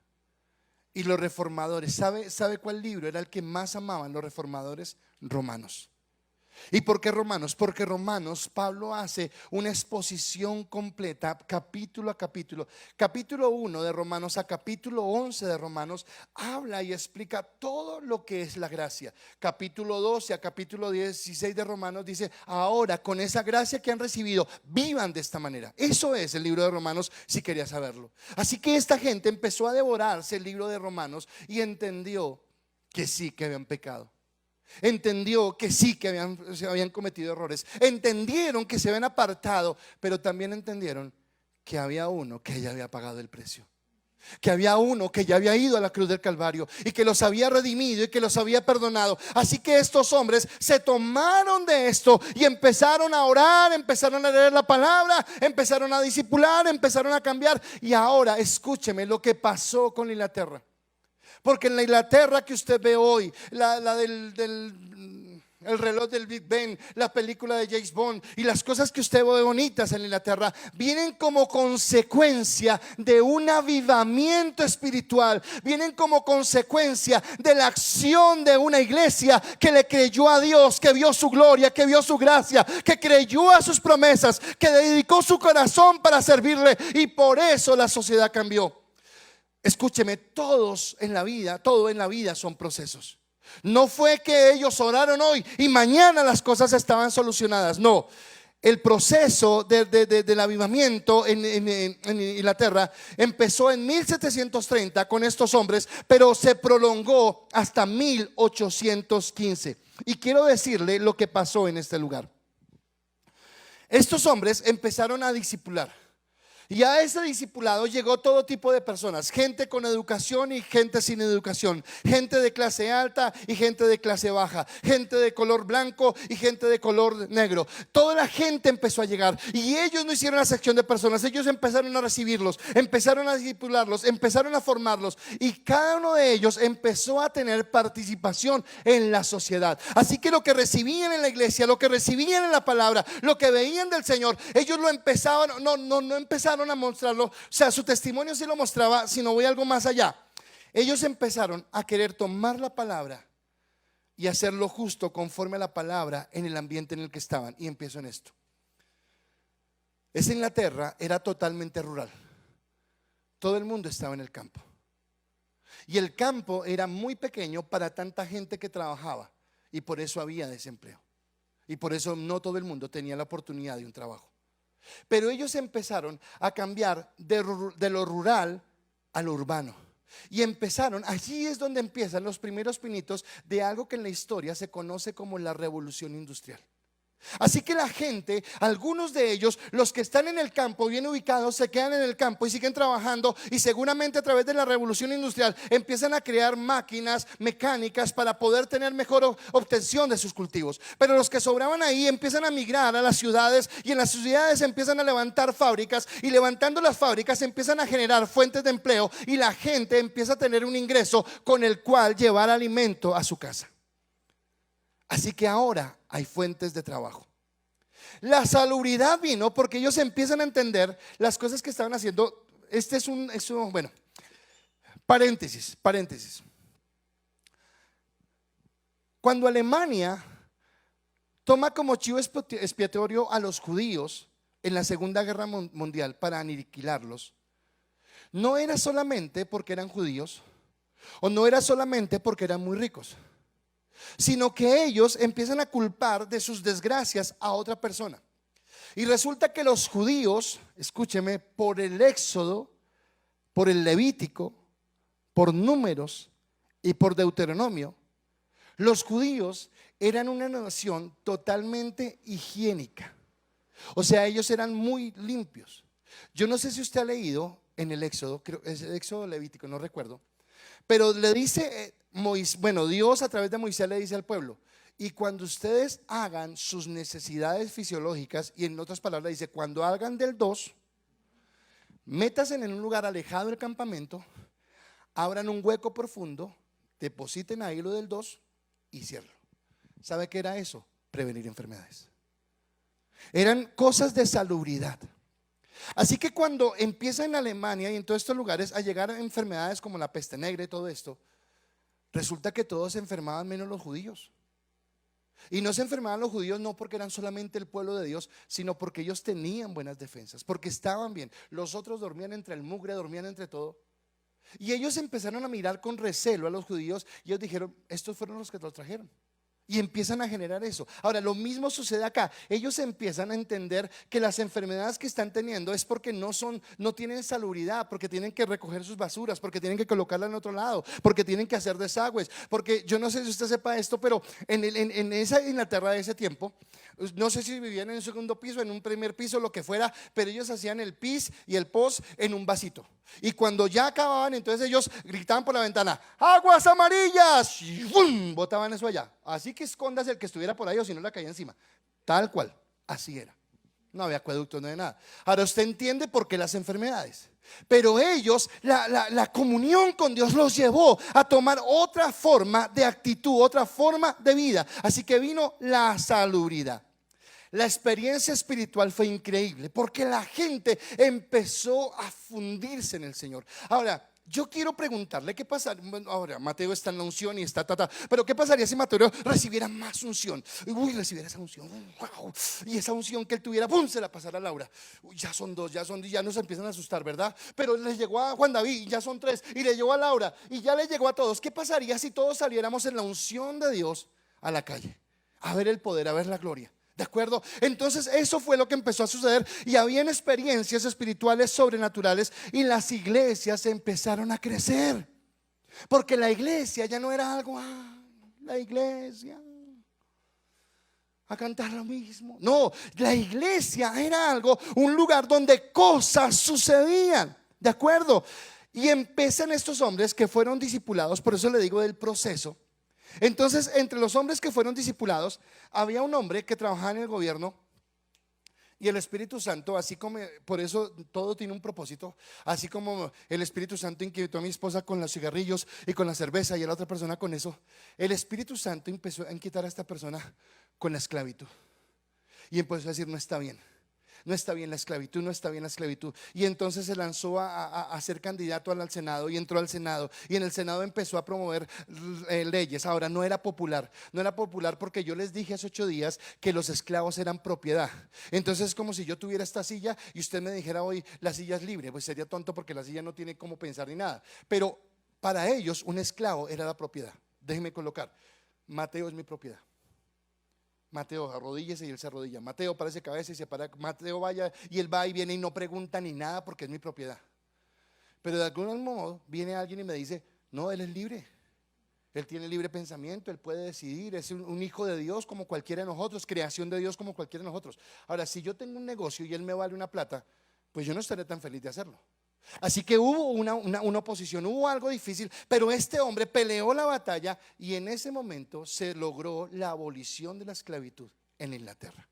Y los reformadores, ¿sabe cuál libro era el que más amaban los reformadores? Romanos. ¿Y por qué Romanos? Porque Romanos, Pablo hace una exposición completa, capítulo a capítulo. Capítulo 1 de Romanos a capítulo 11 de Romanos habla y explica todo lo que es la gracia. Capítulo 12 a capítulo 16 de Romanos dice: ahora con esa gracia que han recibido, vivan de esta manera. Eso es el libro de Romanos, si quería saberlo. Así que esta gente empezó a devorarse el libro de Romanos y entendió que sí, que habían pecado. Entendió que sí, que se habían cometido errores. Entendieron que se habían apartado, pero también entendieron que había uno que ya había pagado el precio, que había uno que ya había ido a la cruz del Calvario y que los había redimido y que los había perdonado. Así que estos hombres se tomaron de esto y empezaron a orar, empezaron a leer la palabra, empezaron a discipular, empezaron a cambiar. Y ahora escúcheme lo que pasó con Inglaterra. Porque en la Inglaterra que usted ve hoy, el reloj del Big Ben, la película de James Bond y las cosas que usted ve bonitas en Inglaterra, vienen como consecuencia de un avivamiento espiritual. Vienen como consecuencia de la acción de una iglesia que le creyó a Dios, que vio su gloria, que vio su gracia, que creyó a sus promesas, que dedicó su corazón para servirle, y por eso la sociedad cambió. Escúcheme, todo en la vida son procesos. No fue que ellos oraron hoy y mañana las cosas estaban solucionadas. No, el proceso del avivamiento en Inglaterra empezó en 1730 con estos hombres, pero se prolongó hasta 1815. Y quiero decirle lo que pasó en este lugar. Estos hombres empezaron a discipular. Y a ese discipulado llegó todo tipo de personas: gente con educación y gente sin educación, gente de clase alta y gente de clase baja, gente de color blanco y gente de color negro. Toda la gente empezó a llegar, y ellos no hicieron acepción de personas. Ellos empezaron a recibirlos, empezaron a discipularlos, empezaron a formarlos, y cada uno de ellos empezó a tener participación en la sociedad. Así que lo que recibían en la iglesia, lo que recibían en la palabra, lo que veían del Señor, ellos lo empezaban, no empezaron empezaron a mostrarlo, o sea, su testimonio sí lo mostraba, sino voy algo más allá. Ellos empezaron a querer tomar la palabra y hacer lo justo conforme a la palabra en el ambiente en el que estaban. Y empiezo en esto. Esa Inglaterra era totalmente rural. Todo el mundo estaba en el campo. Y el campo era muy pequeño para tanta gente que trabajaba. Y por eso había desempleo. Y por eso no todo el mundo tenía la oportunidad de un trabajo. Pero ellos empezaron a cambiar de lo rural a lo urbano. Y empezaron, allí es donde empiezan los primeros pinitos de algo que en la historia se conoce como la revolución industrial. Así que la gente, algunos de ellos, los que están en el campo bien ubicados, se quedan en el campo y siguen trabajando, y seguramente a través de la revolución industrial empiezan a crear máquinas mecánicas para poder tener mejor obtención de sus cultivos. Pero los que sobraban ahí empiezan a migrar a las ciudades, y en las ciudades empiezan a levantar fábricas, y levantando las fábricas empiezan a generar fuentes de empleo, y la gente empieza a tener un ingreso con el cual llevar alimento a su casa. Así que ahora hay fuentes de trabajo. La salubridad vino porque ellos empiezan a entender las cosas que estaban haciendo. Este es un bueno, paréntesis. Cuando Alemania toma como chivo expiatorio a los judíos en la Segunda Guerra Mundial para aniquilarlos, no era solamente porque eran judíos, o no era solamente porque eran muy ricos, sino que ellos empiezan a culpar de sus desgracias a otra persona. Y resulta que los judíos, escúcheme, por el Éxodo, por el Levítico, por Números y por Deuteronomio, los judíos eran una nación totalmente higiénica. O sea, ellos eran muy limpios. Yo no sé si usted ha leído en el Éxodo, creo es el Éxodo Levítico, no recuerdo, pero le dice Dios a través de Moisés le dice al pueblo: y cuando ustedes hagan sus necesidades fisiológicas, y en otras palabras dice, cuando hagan del 2, métanse en un lugar alejado del campamento, abran un hueco profundo, depositen ahí lo del 2 y cierren. ¿Sabe qué era eso? Prevenir enfermedades. Eran cosas de salubridad. Así que cuando empieza en Alemania y en todos estos lugares a llegar a enfermedades como la peste negra y todo esto, resulta que todos se enfermaban menos los judíos. Y no se enfermaban los judíos no porque eran solamente el pueblo de Dios, sino porque ellos tenían buenas defensas, porque estaban bien. Los otros dormían entre el mugre, dormían entre todo. Y ellos empezaron a mirar con recelo a los judíos, y ellos dijeron: estos fueron los que los trajeron. Y empiezan a generar eso. Ahora, lo mismo sucede acá. Ellos empiezan a entender que las enfermedades que están teniendo es porque no tienen salubridad, porque tienen que recoger sus basuras, porque tienen que colocarla en otro lado, porque tienen que hacer desagües. Porque yo no sé si usted sepa esto, pero en esa Inglaterra de ese tiempo, no sé si vivían en un segundo piso, en un primer piso, lo que fuera, pero ellos hacían el pis y el pos en un vasito. Y cuando ya acababan, entonces ellos gritaban por la ventana: ¡aguas amarillas! Y ¡bum! Botaban eso allá. Así que escondas el que estuviera por ahí, o si no, la caía encima. Tal cual, así era. No había acueductos, no había nada. Ahora usted entiende por qué las enfermedades. Pero ellos, la comunión con Dios los llevó a tomar otra forma de actitud, otra forma de vida. Así que vino la salubridad. La experiencia espiritual fue increíble porque la gente empezó a fundirse en el Señor. Ahora, yo quiero preguntarle qué pasaría. Bueno, ahora Mateo está en la unción y está pero ¿qué pasaría si Mateo recibiera más unción? Recibiera esa unción, wow. Y esa unción que él tuviera, ¡pum!, se la pasara a Laura. Ya son 2, ya nos empiezan a asustar, ¿verdad? Pero le llegó a Juan David, y ya son 3, y le llegó a Laura, y ya le llegó a todos. ¿Qué pasaría si todos saliéramos en la unción de Dios a la calle? A ver el poder, a ver la gloria. ¿De acuerdo? Entonces eso fue lo que empezó a suceder, y habían experiencias espirituales sobrenaturales, y las iglesias empezaron a crecer. Porque la iglesia ya no era algo, la iglesia a cantar lo mismo. No, la iglesia era algo, un lugar donde cosas sucedían. ¿De acuerdo? Y empiezan estos hombres que fueron discipulados, por eso le digo del proceso. Entonces, entre los hombres que fueron discipulados, había un hombre que trabajaba en el gobierno, y el Espíritu Santo, así como, por eso todo tiene un propósito, así como el Espíritu Santo inquietó a mi esposa con los cigarrillos y con la cerveza, y a la otra persona con eso, el Espíritu Santo empezó a inquietar a esta persona con la esclavitud, y empezó a decir: no está bien. no está bien la esclavitud, no está bien la esclavitud. Y entonces se lanzó a ser candidato al Senado y entró al Senado. Y en el Senado empezó a promover leyes. Ahora, no era popular porque yo les dije hace 8 días que los esclavos eran propiedad. Entonces es como si yo tuviera esta silla y usted me dijera hoy, la silla es libre. Pues sería tonto porque la silla no tiene cómo pensar ni nada. Pero para ellos un esclavo era la propiedad. Déjenme colocar, Mateo es mi propiedad. Mateo, arrodíllese y él se arrodilla. Mateo parece cabeza y se para. Mateo vaya y él va y viene y no pregunta ni nada porque es mi propiedad. Pero de algún modo viene alguien y me dice, no, él es libre. Él tiene libre pensamiento, él puede decidir, es un hijo de Dios como cualquiera de nosotros, creación de Dios como cualquiera de nosotros. Ahora, si yo tengo un negocio y él me vale una plata, pues yo no estaré tan feliz de hacerlo. Así que hubo una oposición, hubo algo difícil, pero este hombre peleó la batalla y en ese momento se logró la abolición de la esclavitud en Inglaterra.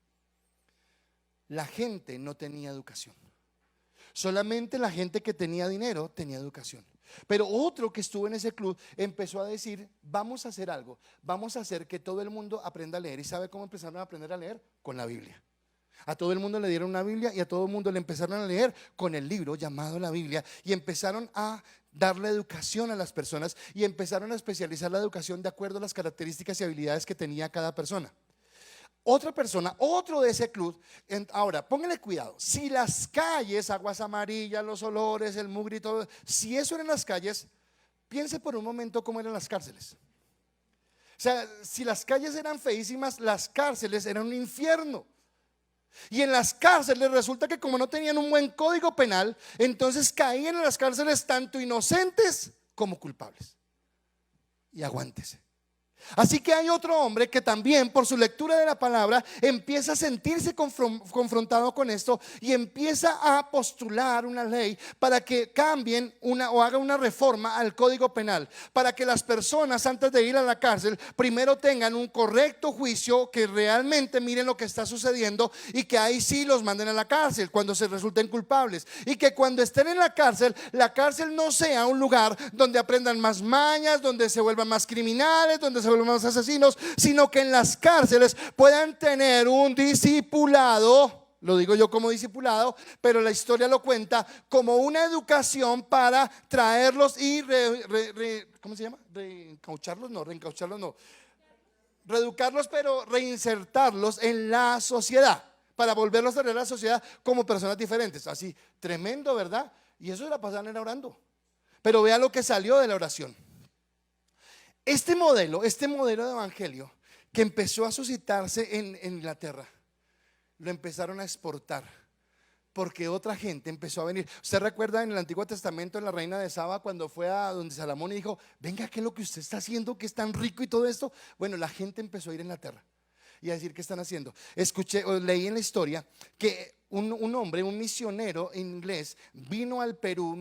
La gente no tenía educación, solamente la gente que tenía dinero tenía educación. Pero otro que estuvo en ese club empezó a decir, vamos a hacer algo, vamos a hacer que todo el mundo aprenda a leer. ¿Y sabe cómo empezaron a aprender a leer? Con la Biblia. A todo el mundo le dieron una Biblia y a todo el mundo le empezaron a leer con el libro llamado la Biblia y empezaron a darle educación a las personas y empezaron a especializar la educación de acuerdo a las características y habilidades que tenía cada persona. Otra persona, otro de ese club, ahora pónganle cuidado, si las calles, aguas amarillas, los olores, el mugre y todo, si eso eran las calles, piense por un momento cómo eran las cárceles. O sea, si las calles eran feísimas, las cárceles eran un infierno. Y en las cárceles resulta que como no tenían un buen código penal, entonces caían en las cárceles tanto inocentes como culpables. Y aguántese. Así que hay otro hombre que también por su lectura de la palabra empieza a sentirse confrontado con esto y empieza a postular una ley para que cambien o haga una reforma al código penal, para que las personas antes de ir a la cárcel primero tengan un correcto juicio, que realmente miren lo que está sucediendo y que ahí sí los manden a la cárcel cuando se resulten culpables, y que cuando estén en la cárcel no sea un lugar donde aprendan más mañas, donde se vuelvan más criminales, donde se vuelvan más asesinos, sino que en las cárceles puedan tener un discipulado. Lo digo yo como discipulado, pero la historia lo cuenta como una educación para traerlos y ¿cómo se llama? Reencaucharlos no, reeducarlos, pero reinsertarlos en la sociedad, para volverlos a traer a la sociedad como personas diferentes. Así, tremendo, ¿verdad? Y eso la pasaban orando. Pero vea lo que salió de la oración. Este modelo de evangelio que empezó a suscitarse en Inglaterra, lo empezaron a exportar porque otra gente empezó a venir. ¿Usted recuerda en el Antiguo Testamento, en la reina de Saba, cuando fue a donde Salomón y dijo, venga, ¿qué es lo que usted está haciendo que es tan rico y todo esto? Bueno, la gente empezó a ir a Inglaterra y a decir, ¿qué están haciendo? Leí en la historia que un hombre, un misionero inglés vino al Perú,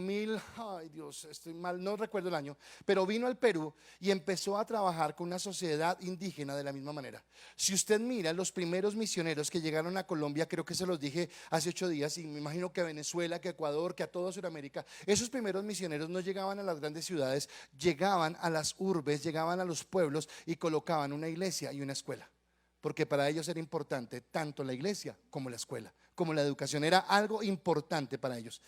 ay Dios, estoy mal, no recuerdo el año, pero vino al Perú y empezó a trabajar con una sociedad indígena de la misma manera. Si usted mira los primeros misioneros que llegaron a Colombia, creo que se los dije hace 8 días, y me imagino que a Venezuela, que a Ecuador, que a toda Sudamérica, esos primeros misioneros no llegaban a las grandes ciudades, llegaban a las urbes, llegaban a los pueblos y colocaban una iglesia y una escuela, porque para ellos era importante tanto la iglesia como la escuela, como la educación, era algo importante para ellos.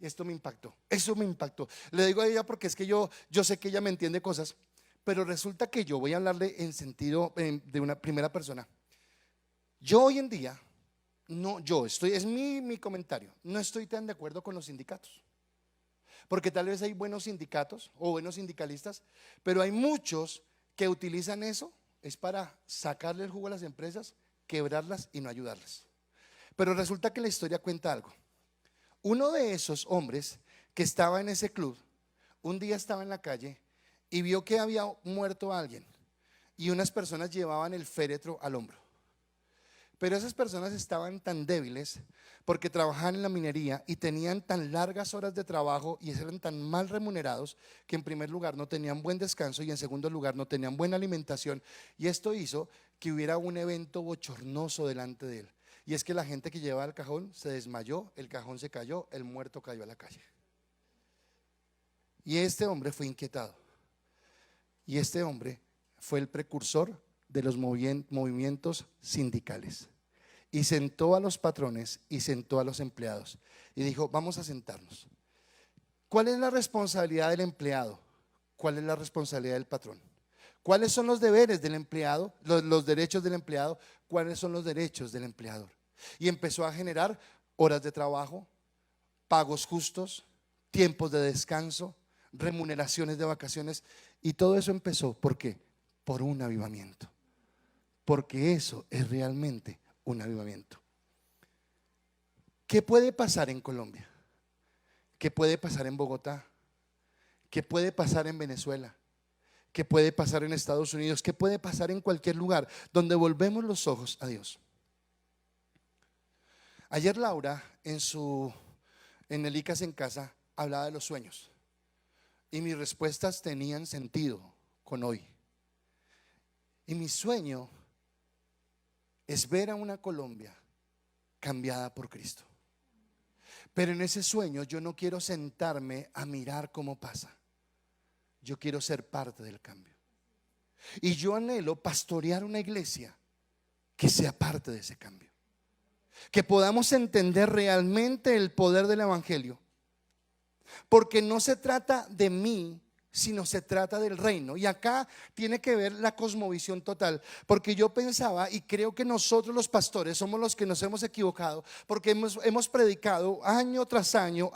Esto me impactó, eso me impactó. Le digo a ella porque es que yo sé que ella me entiende cosas, pero resulta que yo voy a hablarle en sentido de una primera persona. Yo hoy en día, es mi comentario, no estoy tan de acuerdo con los sindicatos, porque tal vez hay buenos sindicatos o buenos sindicalistas, pero hay muchos que utilizan eso es para sacarle el jugo a las empresas, quebrarlas y no ayudarlas. Pero resulta que la historia cuenta algo. Uno de esos hombres que estaba en ese club, un día estaba en la calle y vio que había muerto a alguien y unas personas llevaban el féretro al hombro. Pero esas personas estaban tan débiles porque trabajaban en la minería y tenían tan largas horas de trabajo y eran tan mal remunerados que en primer lugar no tenían buen descanso y en segundo lugar no tenían buena alimentación, y esto hizo que hubiera un evento bochornoso delante de él, y es que la gente que llevaba el cajón se desmayó, el cajón se cayó, el muerto cayó a la calle. Y este hombre fue inquietado, y este hombre fue el precursor de los movimientos sindicales. y sentó a los patrones y sentó a los empleados y dijo: vamos a sentarnos. ¿Cuál es la responsabilidad del empleado? ¿Cuál es la responsabilidad del patrón? ¿Cuáles son los deberes del empleado? Los derechos del empleado. ¿Cuáles son los derechos del empleador? Y empezó a generar horas de trabajo, pagos justos, tiempos de descanso, remuneraciones de vacaciones. Y todo eso empezó, ¿por qué? Por un avivamiento. Porque eso es realmente un avivamiento. ¿Qué puede pasar en Colombia? ¿Qué puede pasar en Bogotá? ¿Qué puede pasar en Venezuela? ¿Qué puede pasar en Estados Unidos? ¿Qué puede pasar en cualquier lugar donde volvemos los ojos a Dios? Ayer Laura en el ICAS en casa hablaba de los sueños y mis respuestas tenían sentido con hoy. Y mi sueño es ver a una Colombia cambiada por Cristo. Pero en ese sueño yo no quiero sentarme a mirar cómo pasa. Yo quiero ser parte del cambio. Y yo anhelo pastorear una iglesia que sea parte de ese cambio. Que podamos entender realmente el poder del evangelio. Porque no se trata de mí, sino se trata del reino. Y acá tiene que ver la cosmovisión total. Porque yo pensaba, y creo que nosotros los pastores somos los que nos hemos equivocado, porque hemos predicado año tras año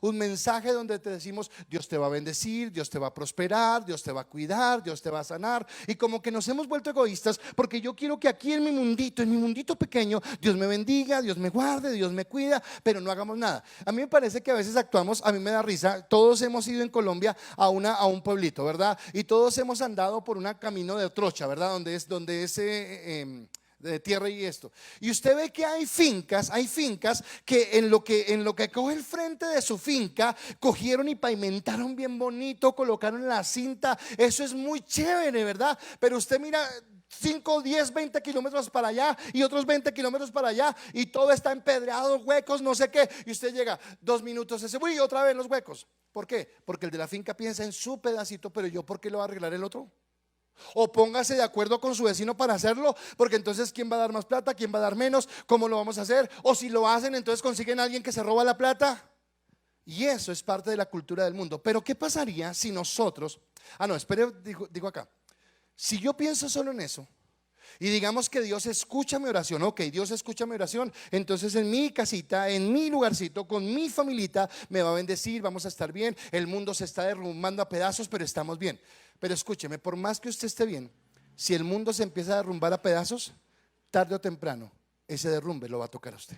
un mensaje donde te decimos: Dios te va a bendecir, Dios te va a prosperar, Dios te va a cuidar, Dios te va a sanar. Y como que nos hemos vuelto egoístas, porque yo quiero que aquí en mi mundito pequeño, Dios me bendiga, Dios me guarde, Dios me cuida, pero no hagamos nada. A mí me parece que a veces actuamos, a mí me da risa. Todos hemos ido en Colombia a un pueblito, ¿verdad? Y todos hemos andado por un camino de trocha, ¿verdad? Donde es de tierra y esto. Y usted ve que hay fincas que en lo que coge el frente de su finca, cogieron y pavimentaron bien bonito, colocaron la cinta. Eso es muy chévere, ¿verdad? Pero usted mira 5, 10, 20 kilómetros para allá y otros 20 kilómetros para allá y todo está empedrado, huecos, no sé qué. Y usted llega 2 minutos, uy, otra vez los huecos. ¿Por qué? Porque el de la finca piensa en su pedacito, pero yo, ¿por qué lo va a arreglar el otro? O póngase de acuerdo con su vecino para hacerlo, porque entonces ¿quién va a dar más plata? ¿Quién va a dar menos? ¿Cómo lo vamos a hacer? O si lo hacen, entonces consiguen a alguien que se roba la plata. Y eso es parte de la cultura del mundo. Pero ¿qué pasaría si nosotros, digo acá, si yo pienso solo en eso y digamos que Dios escucha mi oración? Ok, Dios escucha mi oración, entonces en mi casita, en mi lugarcito, con mi familita, me va a bendecir, vamos a estar bien. El mundo se está derrumbando a pedazos, pero estamos bien. Pero escúcheme, por más que usted esté bien, si el mundo se empieza a derrumbar a pedazos, tarde o temprano ese derrumbe lo va a tocar a usted.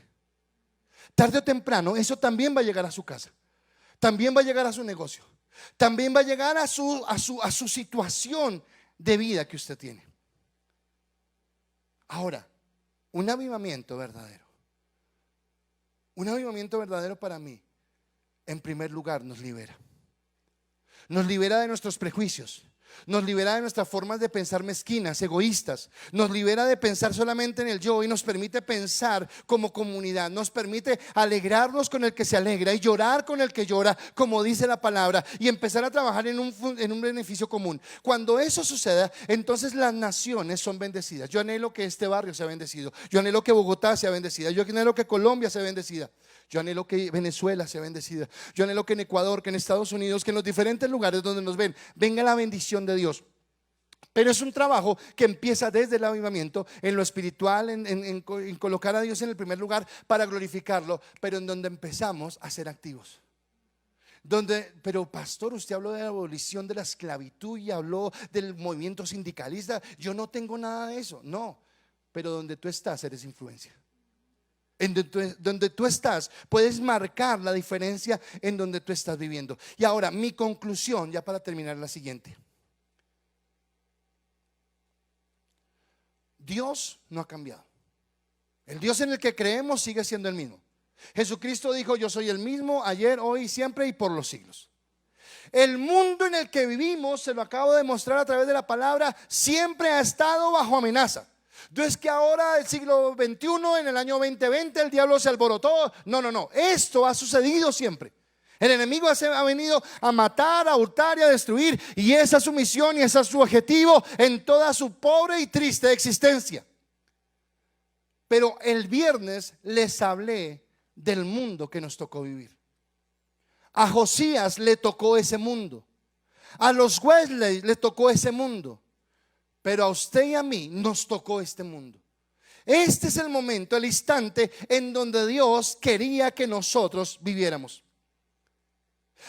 Tarde o temprano eso también va a llegar a su casa, también va a llegar a su negocio, también va a llegar a su situación de vida que usted tiene. Ahora, un avivamiento verdadero para mí, en primer lugar, nos libera de nuestros prejuicios, nos libera de nuestras formas de pensar mezquinas, egoístas, nos libera de pensar solamente en el yo y nos permite pensar como comunidad, nos permite alegrarnos con el que se alegra y llorar con el que llora, como dice la palabra, y empezar a trabajar en un beneficio común. Cuando eso suceda, entonces las naciones son bendecidas. Yo anhelo que este barrio sea bendecido, yo anhelo que Bogotá sea bendecida, yo anhelo que Colombia sea bendecida, yo anhelo que Venezuela sea bendecida, yo anhelo que en Ecuador, que en Estados Unidos, que en los diferentes lugares donde nos ven, venga la bendición de Dios. Pero es un trabajo que empieza desde el avivamiento, en lo espiritual, en colocar a Dios en el primer lugar para glorificarlo, pero en donde empezamos a ser activos. Pero pastor, usted habló de la abolición de la esclavitud y habló del movimiento sindicalista. Yo no tengo nada de eso, no. Pero donde tú estás eres influencia. Donde tú estás puedes marcar la diferencia en donde tú estás viviendo. Y ahora mi conclusión, ya para terminar, la siguiente: Dios no ha cambiado. El Dios en el que creemos sigue siendo el mismo. Jesucristo dijo: yo soy el mismo ayer, hoy y siempre y por los siglos. El mundo en el que vivimos, se lo acabo de mostrar a través de la palabra, siempre ha estado bajo amenaza. No es que ahora, el siglo XXI, en el año 2020, el diablo se alborotó. No, esto ha sucedido siempre. El enemigo ha venido a matar, a hurtar y a destruir, y esa es su misión y ese es su objetivo en toda su pobre y triste existencia. Pero el viernes les hablé del mundo que nos tocó vivir. A Josías le tocó ese mundo. A los Wesley le tocó ese mundo. Pero a usted y a mí nos tocó este mundo. Este es el momento, el instante en donde Dios quería que nosotros viviéramos.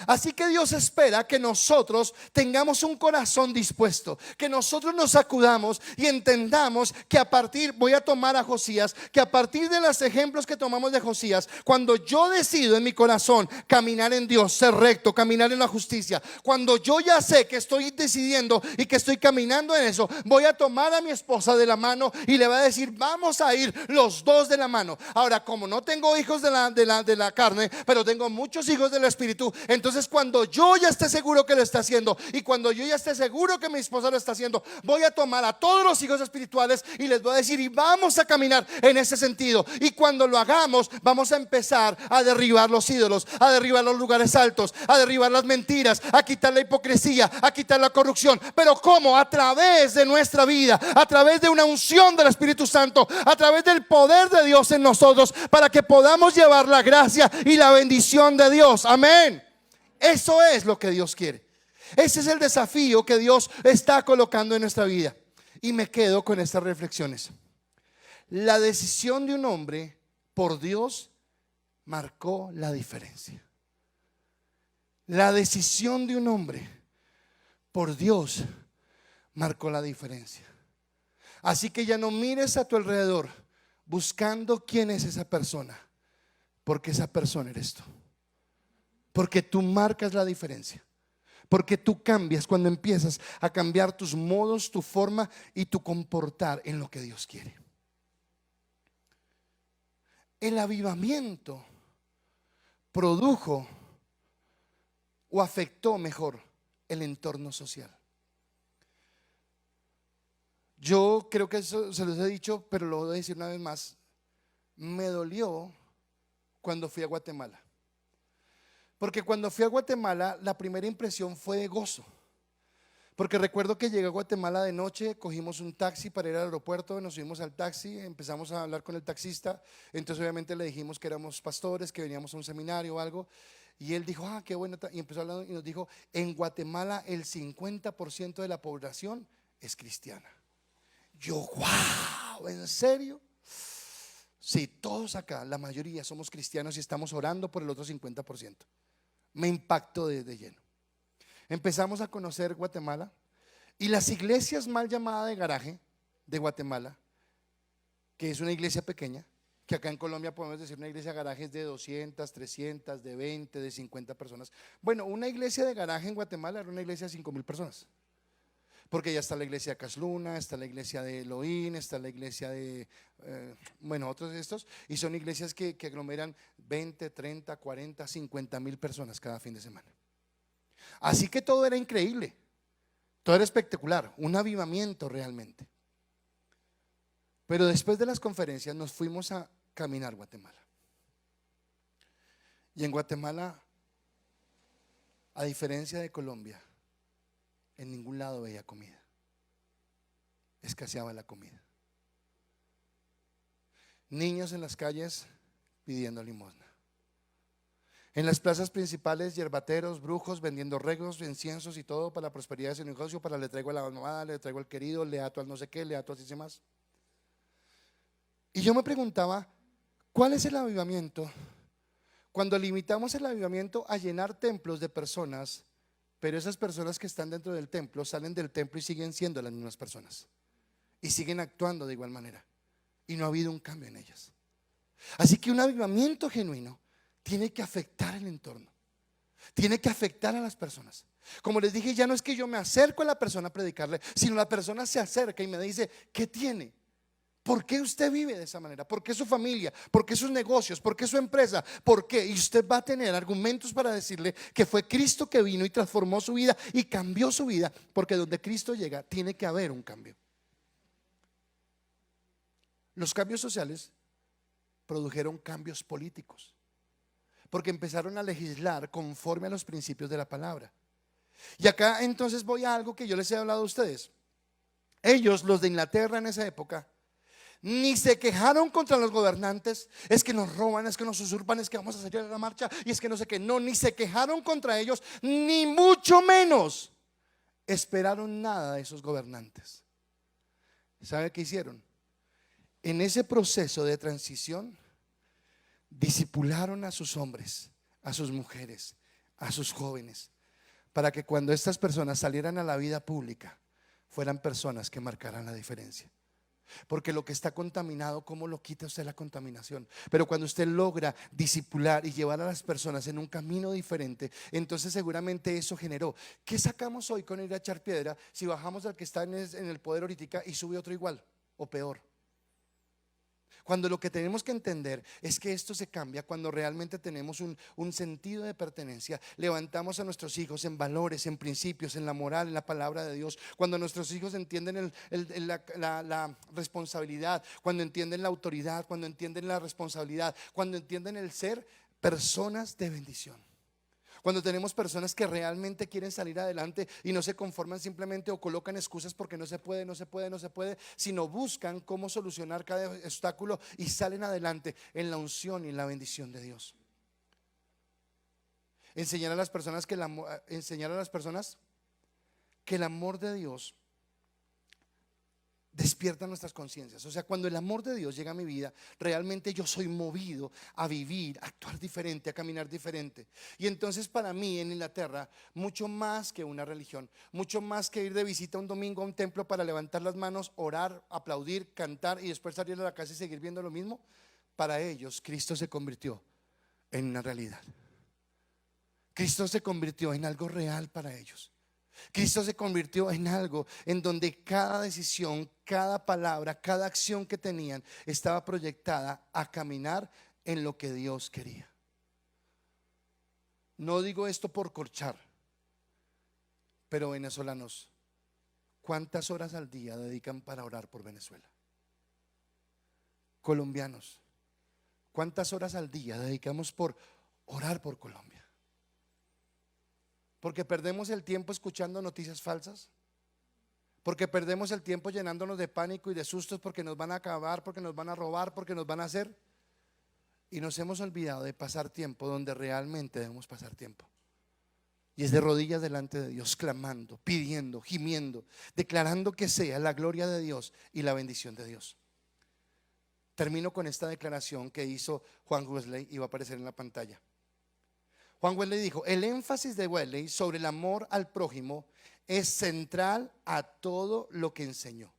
Así que Dios espera que nosotros tengamos un corazón dispuesto, que nosotros nos sacudamos y entendamos que a partir, voy a tomar a Josías, que a partir de los ejemplos que tomamos de Josías, cuando yo decido en mi corazón caminar en Dios, ser recto, caminar en la justicia, cuando yo ya sé que estoy decidiendo y que estoy caminando en eso, voy a tomar a mi esposa de la mano y le voy a decir, vamos a ir los dos de la mano. Ahora, como no tengo hijos de la carne, pero tengo muchos hijos del Espíritu, entonces cuando yo ya esté seguro que lo está haciendo y cuando yo ya esté seguro que mi esposa lo está haciendo, voy a tomar a todos los hijos espirituales y les voy a decir, y vamos a caminar en ese sentido. Y cuando lo hagamos, vamos a empezar a derribar los ídolos, a derribar los lugares altos, a derribar las mentiras, a quitar la hipocresía, a quitar la corrupción. Pero ¿cómo? A través de nuestra vida, a través de una unción del Espíritu Santo, a través del poder de Dios en nosotros, para que podamos llevar la gracia y la bendición de Dios. Amén. Eso es lo que Dios quiere. Ese es el desafío que Dios está colocando en nuestra vida. Y me quedo con estas reflexiones. La decisión de un hombre por Dios marcó la diferencia. La decisión de un hombre por Dios marcó la diferencia. Así que ya no mires a tu alrededor buscando quién es esa persona, porque esa persona eres tú. Porque tú marcas la diferencia. Porque tú cambias cuando empiezas a cambiar tus modos, tu forma y tu comportar en lo que Dios quiere. El avivamiento produjo o afectó mejor el entorno social. Yo creo que eso se los he dicho, pero lo voy a decir una vez más. Me dolió cuando fui a Guatemala. Porque cuando fui a Guatemala, la primera impresión fue de gozo. Porque recuerdo que llegué a Guatemala de noche, cogimos un taxi para ir al aeropuerto, nos subimos al taxi, empezamos a hablar con el taxista. Entonces obviamente le dijimos que éramos pastores, que veníamos a un seminario o algo. Y él dijo, qué bueno. Y empezó hablando y nos dijo, en Guatemala el 50% de la población es cristiana. Yo, wow, ¿en serio? Sí, todos acá, la mayoría somos cristianos y estamos orando por el otro 50%. Me impactó de lleno. Empezamos a conocer Guatemala y las iglesias mal llamadas de garaje de Guatemala, que es una iglesia pequeña, que acá en Colombia podemos decir una iglesia de garaje es de 200, 300, de 20, de 50 personas. Bueno, una iglesia de garaje en Guatemala era una iglesia de 5,000 personas. Porque ya está la iglesia de Casluna, está la iglesia de Elohim, está la iglesia de, otros de estos. Y son iglesias que aglomeran 20, 30, 40, 50,000 personas cada fin de semana. Así que todo era increíble, todo era espectacular, un avivamiento realmente. Pero después de las conferencias nos fuimos a caminar Guatemala. Y en Guatemala, a diferencia de Colombia, en ningún lado veía comida. Escaseaba la comida. Niños en las calles pidiendo limosna. En las plazas principales, yerbateros, brujos vendiendo regos, inciensos y todo para la prosperidad de su negocio. Para le traigo a la mamá, le traigo al querido, le ato al no sé qué, le ato así más. Y yo me preguntaba, ¿cuál es el avivamiento? Cuando limitamos el avivamiento a llenar templos de personas, pero esas personas que están dentro del templo salen del templo y siguen siendo las mismas personas y siguen actuando de igual manera y no ha habido un cambio en ellas. Así que un avivamiento genuino tiene que afectar el entorno, tiene que afectar a las personas. Como les dije, ya no es que yo me acerco a la persona a predicarle, sino la persona se acerca y me dice, ¿qué tiene? ¿Por qué usted vive de esa manera? ¿Por qué su familia? ¿Por qué sus negocios? ¿Por qué su empresa? ¿Por qué? Y usted va a tener argumentos para decirle que fue Cristo que vino y transformó su vida y cambió su vida, porque donde Cristo llega tiene que haber un cambio. Los cambios sociales produjeron cambios políticos, porque empezaron a legislar conforme a los principios de la palabra. Y acá entonces voy a algo que yo les he hablado a ustedes. Ellos, los de Inglaterra en esa época, Ni se quejaron contra los gobernantes. Es que nos roban, es que nos usurpan, es que vamos a salir a la marcha y es que no sé qué. No, ni se quejaron contra ellos, ni mucho menos esperaron nada de esos gobernantes. ¿Sabe qué hicieron? En ese proceso de transición, discipularon a sus hombres, a sus mujeres, a sus jóvenes, para que cuando estas personas salieran a la vida pública, fueran personas que marcaran la diferencia. Porque lo que está contaminado, ¿cómo lo quita usted la contaminación? Pero cuando usted logra disipular y llevar a las personas en un camino diferente, entonces seguramente eso generó. ¿Qué sacamos hoy con ir a echar piedra si bajamos al que está en el poder ahorita y sube otro igual o peor? Cuando lo que tenemos que entender es que esto se cambia cuando realmente tenemos un sentido de pertenencia. Levantamos a nuestros hijos en valores, en principios, en la moral, en la palabra de Dios. Cuando nuestros hijos entienden la responsabilidad, cuando entienden la autoridad, cuando entienden la responsabilidad, cuando entienden el ser personas de bendición. Cuando tenemos personas que realmente quieren salir adelante y no se conforman simplemente o colocan excusas porque no se puede, sino buscan cómo solucionar cada obstáculo y salen adelante en la unción y en la bendición de Dios. Enseñar a las personas que el amor de Dios despierta nuestras conciencias. O sea, cuando el amor de Dios llega a mi vida, realmente yo soy movido a vivir, a actuar diferente, a caminar diferente. Y entonces para mí en Inglaterra, mucho más que una religión, mucho más que ir de visita un domingo a un templo para levantar las manos, orar, aplaudir, cantar y después salir a la casa y seguir viendo lo mismo, para ellos Cristo se convirtió en una realidad. Cristo se convirtió en algo real para ellos. Cristo se convirtió en algo en donde cada decisión, cada palabra, cada acción que tenían estaba proyectada a caminar en lo que Dios quería. No digo esto por corchar, pero venezolanos, ¿cuántas horas al día dedican para orar por Venezuela? Colombianos, ¿cuántas horas al día dedicamos por orar por Colombia? Porque perdemos el tiempo escuchando noticias falsas, porque perdemos el tiempo llenándonos de pánico y de sustos porque nos van a acabar, porque nos van a robar, porque nos van a hacer, y nos hemos olvidado de pasar tiempo donde realmente debemos pasar tiempo, y es de rodillas delante de Dios, clamando, pidiendo, gimiendo, declarando que sea la gloria de Dios y la bendición de Dios. Termino con esta declaración que hizo Juan Wesley y va a aparecer en la pantalla. Juan Wesley dijo: el énfasis de Wesley sobre el amor al prójimo es central a todo lo que enseñó.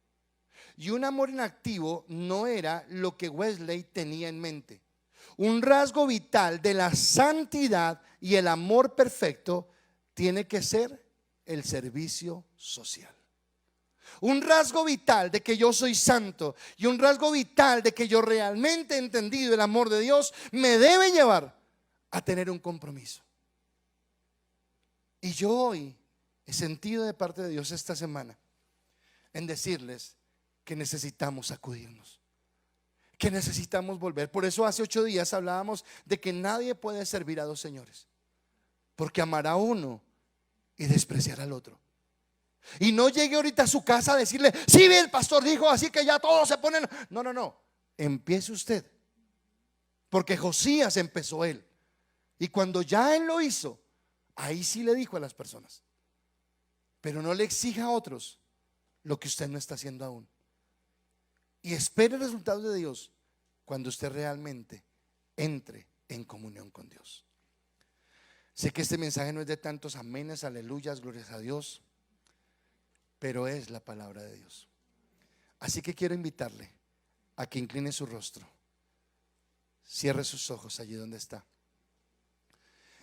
Y un amor inactivo no era lo que Wesley tenía en mente. Un rasgo vital de la santidad y el amor perfecto tiene que ser el servicio social. Un rasgo vital de que yo soy santo y un rasgo vital de que yo realmente he entendido el amor de Dios me debe llevar a tener un compromiso. Y yo hoy he sentido de parte de Dios esta semana en decirles que necesitamos sacudirnos, que necesitamos volver. Por eso hace 8 días hablábamos de que nadie puede servir a 2 señores, porque amará a uno y despreciará al otro. Y no llegue ahorita a su casa a decirle: sí, el pastor dijo, así que ya todos se ponen. No, empiece usted, porque Josías empezó él. Y cuando ya él lo hizo, ahí sí le dijo a las personas: pero no le exija a otros lo que usted no está haciendo aún. Y espere resultados de Dios cuando usted realmente entre en comunión con Dios. Sé que este mensaje no es de tantos amenes, aleluyas, glorias a Dios, pero es la palabra de Dios. Así que quiero invitarle a que incline su rostro, cierre sus ojos allí donde está.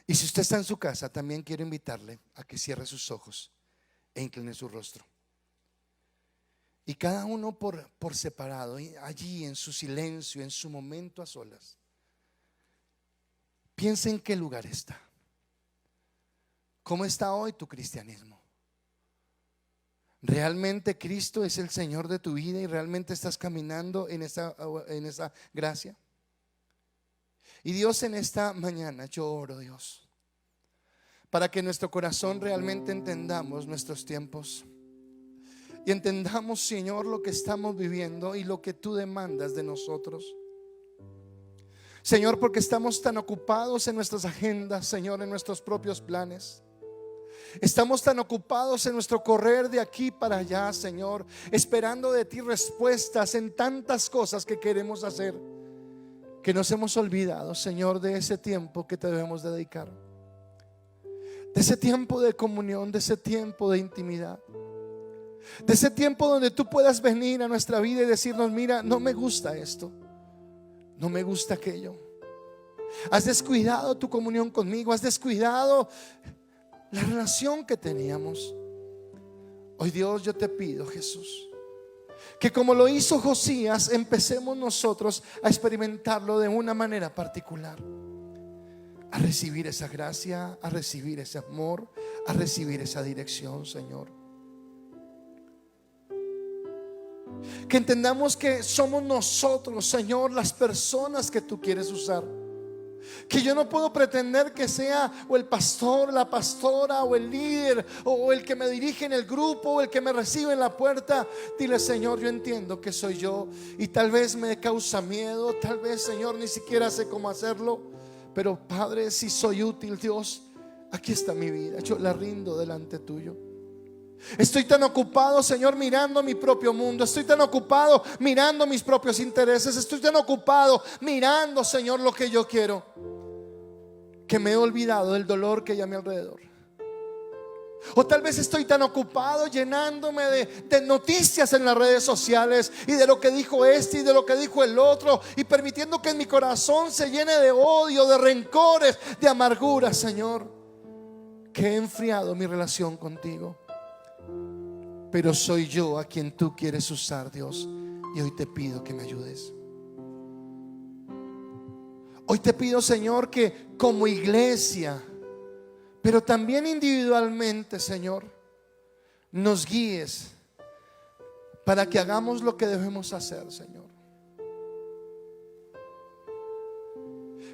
Y si usted está en su casa, también quiero invitarle a que cierre sus ojos e incline su rostro. Y cada uno por separado, allí en su silencio, en su momento a solas, piensa en qué lugar está. ¿Cómo está hoy tu cristianismo? ¿Realmente Cristo es el Señor de tu vida y realmente estás caminando en esa gracia? Y Dios, en esta mañana yo oro, Dios, para que nuestro corazón realmente entendamos nuestros tiempos y entendamos, Señor, lo que estamos viviendo y lo que tú demandas de nosotros. Señor, porque estamos tan ocupados en nuestras agendas, Señor, en nuestros propios planes. Estamos tan ocupados en nuestro correr de aquí para allá, Señor, esperando de ti respuestas en tantas cosas que queremos hacer, que nos hemos olvidado, Señor, de ese tiempo que te debemos dedicar, de ese tiempo de comunión, de ese tiempo de intimidad, de ese tiempo donde tú puedas venir a nuestra vida y decirnos: mira, no me gusta esto, no me gusta aquello. Has descuidado tu comunión conmigo, has descuidado la relación que teníamos. Hoy, Dios, yo te pido, Jesús, que como lo hizo Josías, empecemos nosotros a experimentarlo de una manera particular, a recibir esa gracia, a recibir ese amor, a recibir esa dirección, Señor. Que entendamos que somos nosotros, Señor, las personas que tú quieres usar. Que yo no puedo pretender que sea o el pastor, la pastora, o el líder, o el que me dirige en el grupo, o el que me recibe en la puerta. Dile: Señor, yo entiendo que soy yo, y tal vez me causa miedo, tal vez, Señor, ni siquiera sé cómo hacerlo, pero Padre, si soy útil, Dios, aquí está mi vida, yo la rindo delante tuyo. Estoy tan ocupado, Señor, mirando mi propio mundo. Estoy tan ocupado mirando mis propios intereses. Estoy tan ocupado mirando, Señor, lo que yo quiero, que me he olvidado del dolor que hay a mi alrededor. O tal vez estoy tan ocupado llenándome de noticias en las redes sociales, y de lo que dijo este y de lo que dijo el otro, y permitiendo que en mi corazón se llene de odio, de rencores, de amargura, Señor, que he enfriado mi relación contigo. Pero soy yo a quien tú quieres usar, Dios, y hoy te pido que me ayudes. Hoy te pido, Señor, que como iglesia, pero también individualmente, Señor, nos guíes para que hagamos lo que debemos hacer, Señor.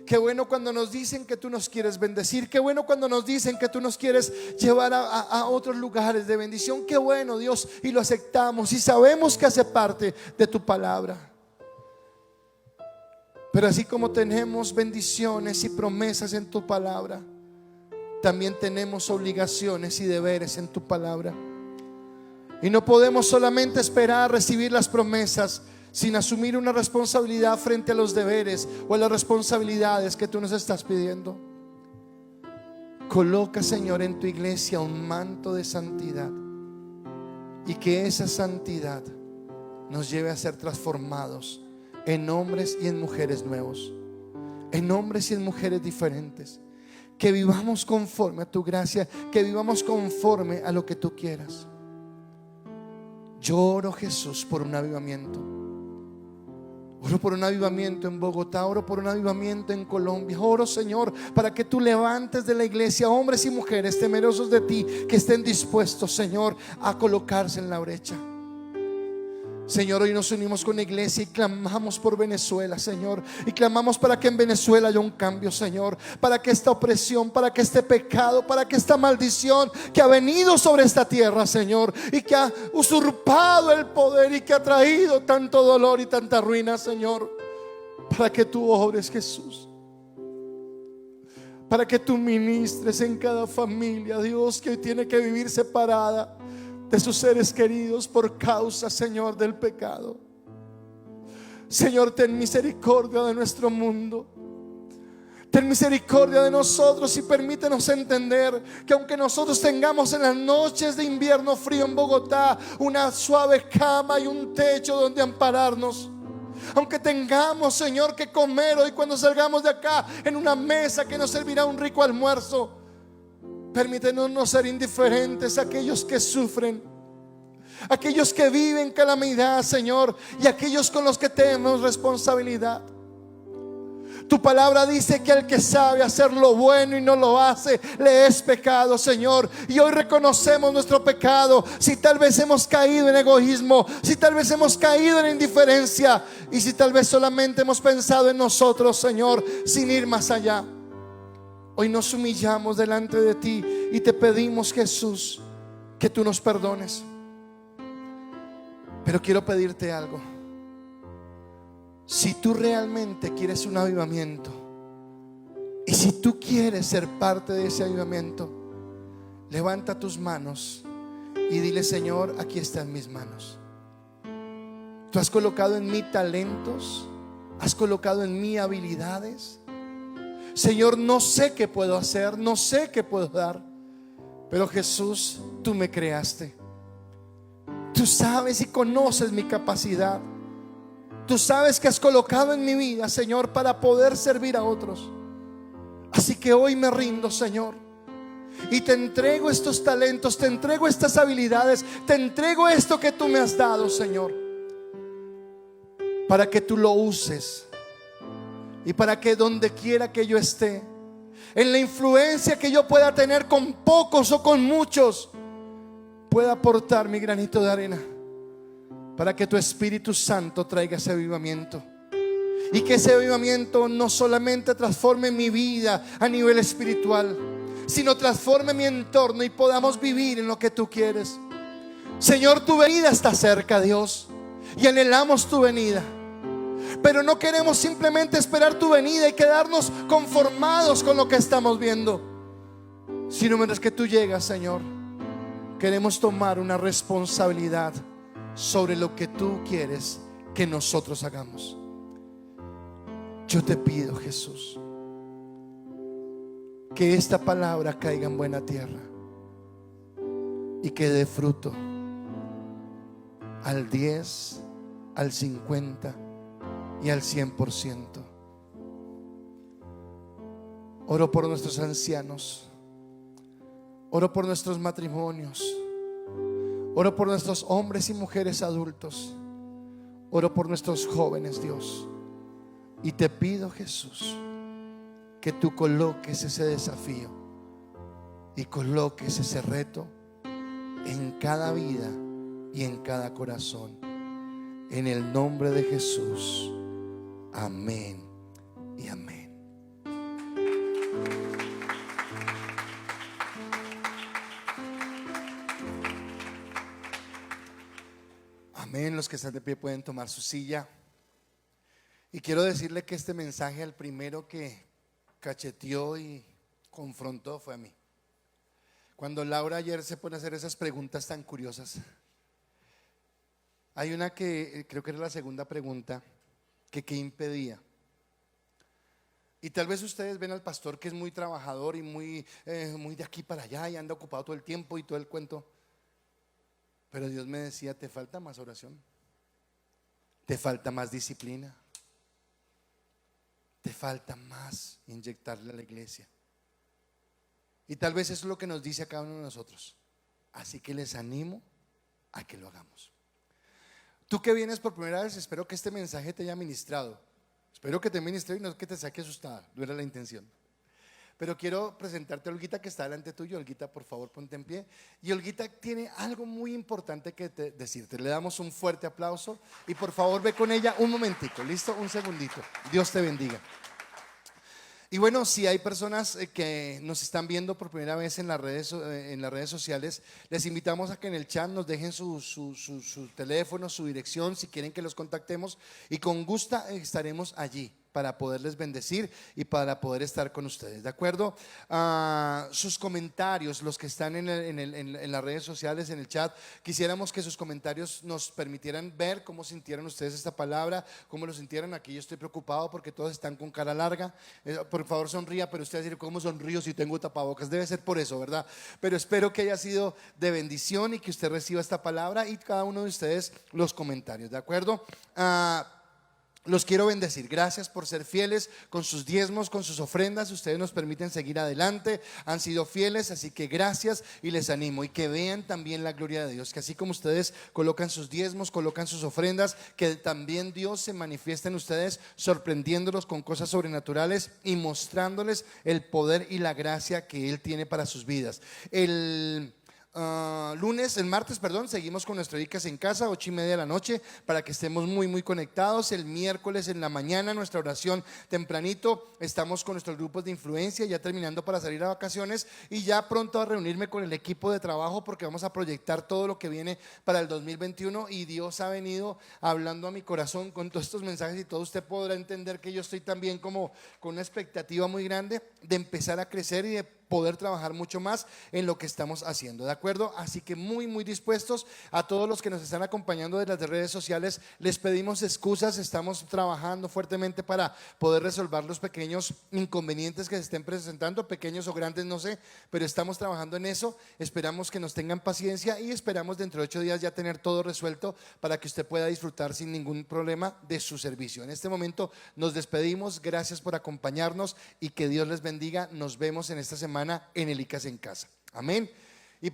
Qué bueno cuando nos dicen que tú nos quieres bendecir. Qué bueno cuando nos dicen que tú nos quieres llevar a otros lugares de bendición. Qué bueno, Dios, y lo aceptamos y sabemos que hace parte de tu palabra. Pero así como tenemos bendiciones y promesas en tu palabra, también tenemos obligaciones y deberes en tu palabra. Y no podemos solamente esperar recibir las promesas sin asumir una responsabilidad frente a los deberes o a las responsabilidades que tú nos estás pidiendo. Coloca, Señor, en tu iglesia un manto de santidad, y que esa santidad nos lleve a ser transformados en hombres y en mujeres nuevos, en hombres y en mujeres diferentes. Que vivamos conforme a tu gracia, que vivamos conforme a lo que tú quieras. Yo oro, Jesús, por un avivamiento. Oro por un avivamiento en Bogotá, oro por un avivamiento en Colombia. Oro, Señor, para que tú levantes de la iglesia hombres y mujeres temerosos de ti, que estén dispuestos, Señor, a colocarse en la brecha. Señor, hoy nos unimos con la iglesia y clamamos por Venezuela, Señor, y clamamos para que en Venezuela haya un cambio, Señor, para que esta opresión, para que este pecado, para que esta maldición que ha venido sobre esta tierra, Señor, y que ha usurpado el poder y que ha traído tanto dolor y tanta ruina, Señor, para que tú obres, Jesús, para que tú ministres en cada familia, Dios, que hoy tiene que vivir separada de sus seres queridos por causa, Señor, del pecado. Señor, ten misericordia de nuestro mundo. Ten misericordia de nosotros y permítenos entender que aunque nosotros tengamos en las noches de invierno frío en Bogotá una suave cama y un techo donde ampararnos, aunque tengamos, Señor, que comer hoy cuando salgamos de acá en una mesa que nos servirá un rico almuerzo, permítenos no ser indiferentes a aquellos que sufren, aquellos que viven calamidad, Señor, y aquellos con los que tenemos responsabilidad. Tu palabra dice que el que sabe hacer lo bueno y no lo hace, le es pecado, Señor. Y hoy reconocemos nuestro pecado. Si tal vez hemos caído en egoísmo, si tal vez hemos caído en indiferencia, y si tal vez solamente hemos pensado en nosotros, Señor, sin ir más allá. Hoy nos humillamos delante de ti y te pedimos, Jesús, que tú nos perdones. Pero quiero pedirte algo. Si tú realmente quieres un avivamiento, y si tú quieres ser parte de ese avivamiento, levanta tus manos y dile: Señor, aquí están mis manos. Tú has colocado en mí talentos, has colocado en mí habilidades. Señor, no sé qué puedo hacer, no sé qué puedo dar, pero Jesús, tú me creaste. Tú sabes y conoces mi capacidad. Tú sabes que has colocado en mi vida, Señor, para poder servir a otros. Así que hoy me rindo, Señor, y te entrego estos talentos, te entrego estas habilidades, te entrego esto que tú me has dado, Señor, para que tú lo uses y para que donde quiera que yo esté, en la influencia que yo pueda tener con pocos o con muchos, pueda aportar mi granito de arena para que tu Espíritu Santo traiga ese avivamiento. Y que ese avivamiento no solamente transforme mi vida a nivel espiritual, sino transforme mi entorno y podamos vivir en lo que tú quieres. Señor, tu venida está cerca, Dios, y anhelamos tu venida. Pero no queremos simplemente esperar tu venida y quedarnos conformados con lo que estamos viendo, sino mientras que tú llegas, Señor, queremos tomar una responsabilidad sobre lo que tú quieres que nosotros hagamos. Yo te pido, Jesús, que esta palabra caiga en buena tierra y que dé fruto al 10, al 50 y al 100%. Oro por nuestros ancianos, oro por nuestros matrimonios, oro por nuestros hombres y mujeres adultos, oro por nuestros jóvenes, Dios. Y te pido, Jesús, que tú coloques ese desafío y coloques ese reto en cada vida y en cada corazón. En el nombre de Jesús. Amén y amén. Amén. Los que están de pie pueden tomar su silla. Y quiero decirle que este mensaje, el primero que cacheteó y confrontó fue a mí. Cuando Laura ayer se pone a hacer esas preguntas tan curiosas, hay una que creo que era la segunda pregunta, que qué impedía. Y tal vez ustedes ven al pastor que es muy trabajador y muy de aquí para allá y anda ocupado todo el tiempo y todo el cuento. Pero Dios me decía: te falta más oración, te falta más disciplina, te falta más inyectarle a la iglesia. Y tal vez eso es lo que nos dice a cada uno de nosotros. Así que les animo a que lo hagamos. Tú que vienes por primera vez, espero que este mensaje te haya ministrado. Espero que te ministre y no que te saque asustada, no era la intención. Pero quiero presentarte a Olguita, que está delante tuyo. Olguita, por favor, ponte en pie. Y Olguita tiene algo muy importante que decirte. Le damos un fuerte aplauso y por favor ve con ella un momentico, ¿listo? Un segundito. Dios te bendiga. Y bueno, si hay personas que nos están viendo por primera vez en las redes sociales, les invitamos a que en el chat nos dejen su teléfono, su dirección, si quieren que los contactemos, y con gusto estaremos allí para poderles bendecir y para poder estar con ustedes, ¿de acuerdo? Sus comentarios, los que están en las redes sociales, en el chat, quisiéramos que sus comentarios nos permitieran ver cómo sintieron ustedes esta palabra, cómo lo sintieron. Aquí yo estoy preocupado porque todos están con cara larga. Por favor sonría, pero usted va a decir: ¿cómo sonrío si tengo tapabocas? Debe ser por eso, ¿verdad? Pero espero que haya sido de bendición y que usted reciba esta palabra y cada uno de ustedes los comentarios, ¿de acuerdo? Los quiero bendecir. Gracias por ser fieles con sus diezmos, con sus ofrendas. Ustedes nos permiten seguir adelante, han sido fieles, así que gracias. Y les animo y que vean también la gloria de Dios, que así como ustedes colocan sus diezmos, colocan sus ofrendas, que también Dios se manifiesta en ustedes, sorprendiéndolos con cosas sobrenaturales y mostrándoles el poder y la gracia que Él tiene para sus vidas. el martes, seguimos con nuestro ICAS en casa, 8:30 de la noche, para que estemos muy conectados. El miércoles en la mañana, nuestra oración tempranito, estamos con nuestros grupos de influencia, ya terminando para salir a vacaciones y ya pronto a reunirme con el equipo de trabajo porque vamos a proyectar todo lo que viene para el 2021 y Dios ha venido hablando a mi corazón con todos estos mensajes y todo usted podrá entender que yo estoy también como con una expectativa muy grande de empezar a crecer y de poder trabajar mucho más en lo que estamos haciendo, ¿de acuerdo? Así que muy dispuestos. A todos los que nos están acompañando de las redes sociales, les pedimos excusas, estamos trabajando fuertemente para poder resolver los pequeños inconvenientes que se estén presentando, pequeños o grandes, no sé, pero estamos trabajando en eso. Esperamos que nos tengan paciencia y esperamos dentro de 8 días ya tener todo resuelto para que usted pueda disfrutar sin ningún problema de su servicio. En este momento nos despedimos, gracias por acompañarnos y que Dios les bendiga. Nos vemos en esta semana en el ICAS en casa. Amén. Y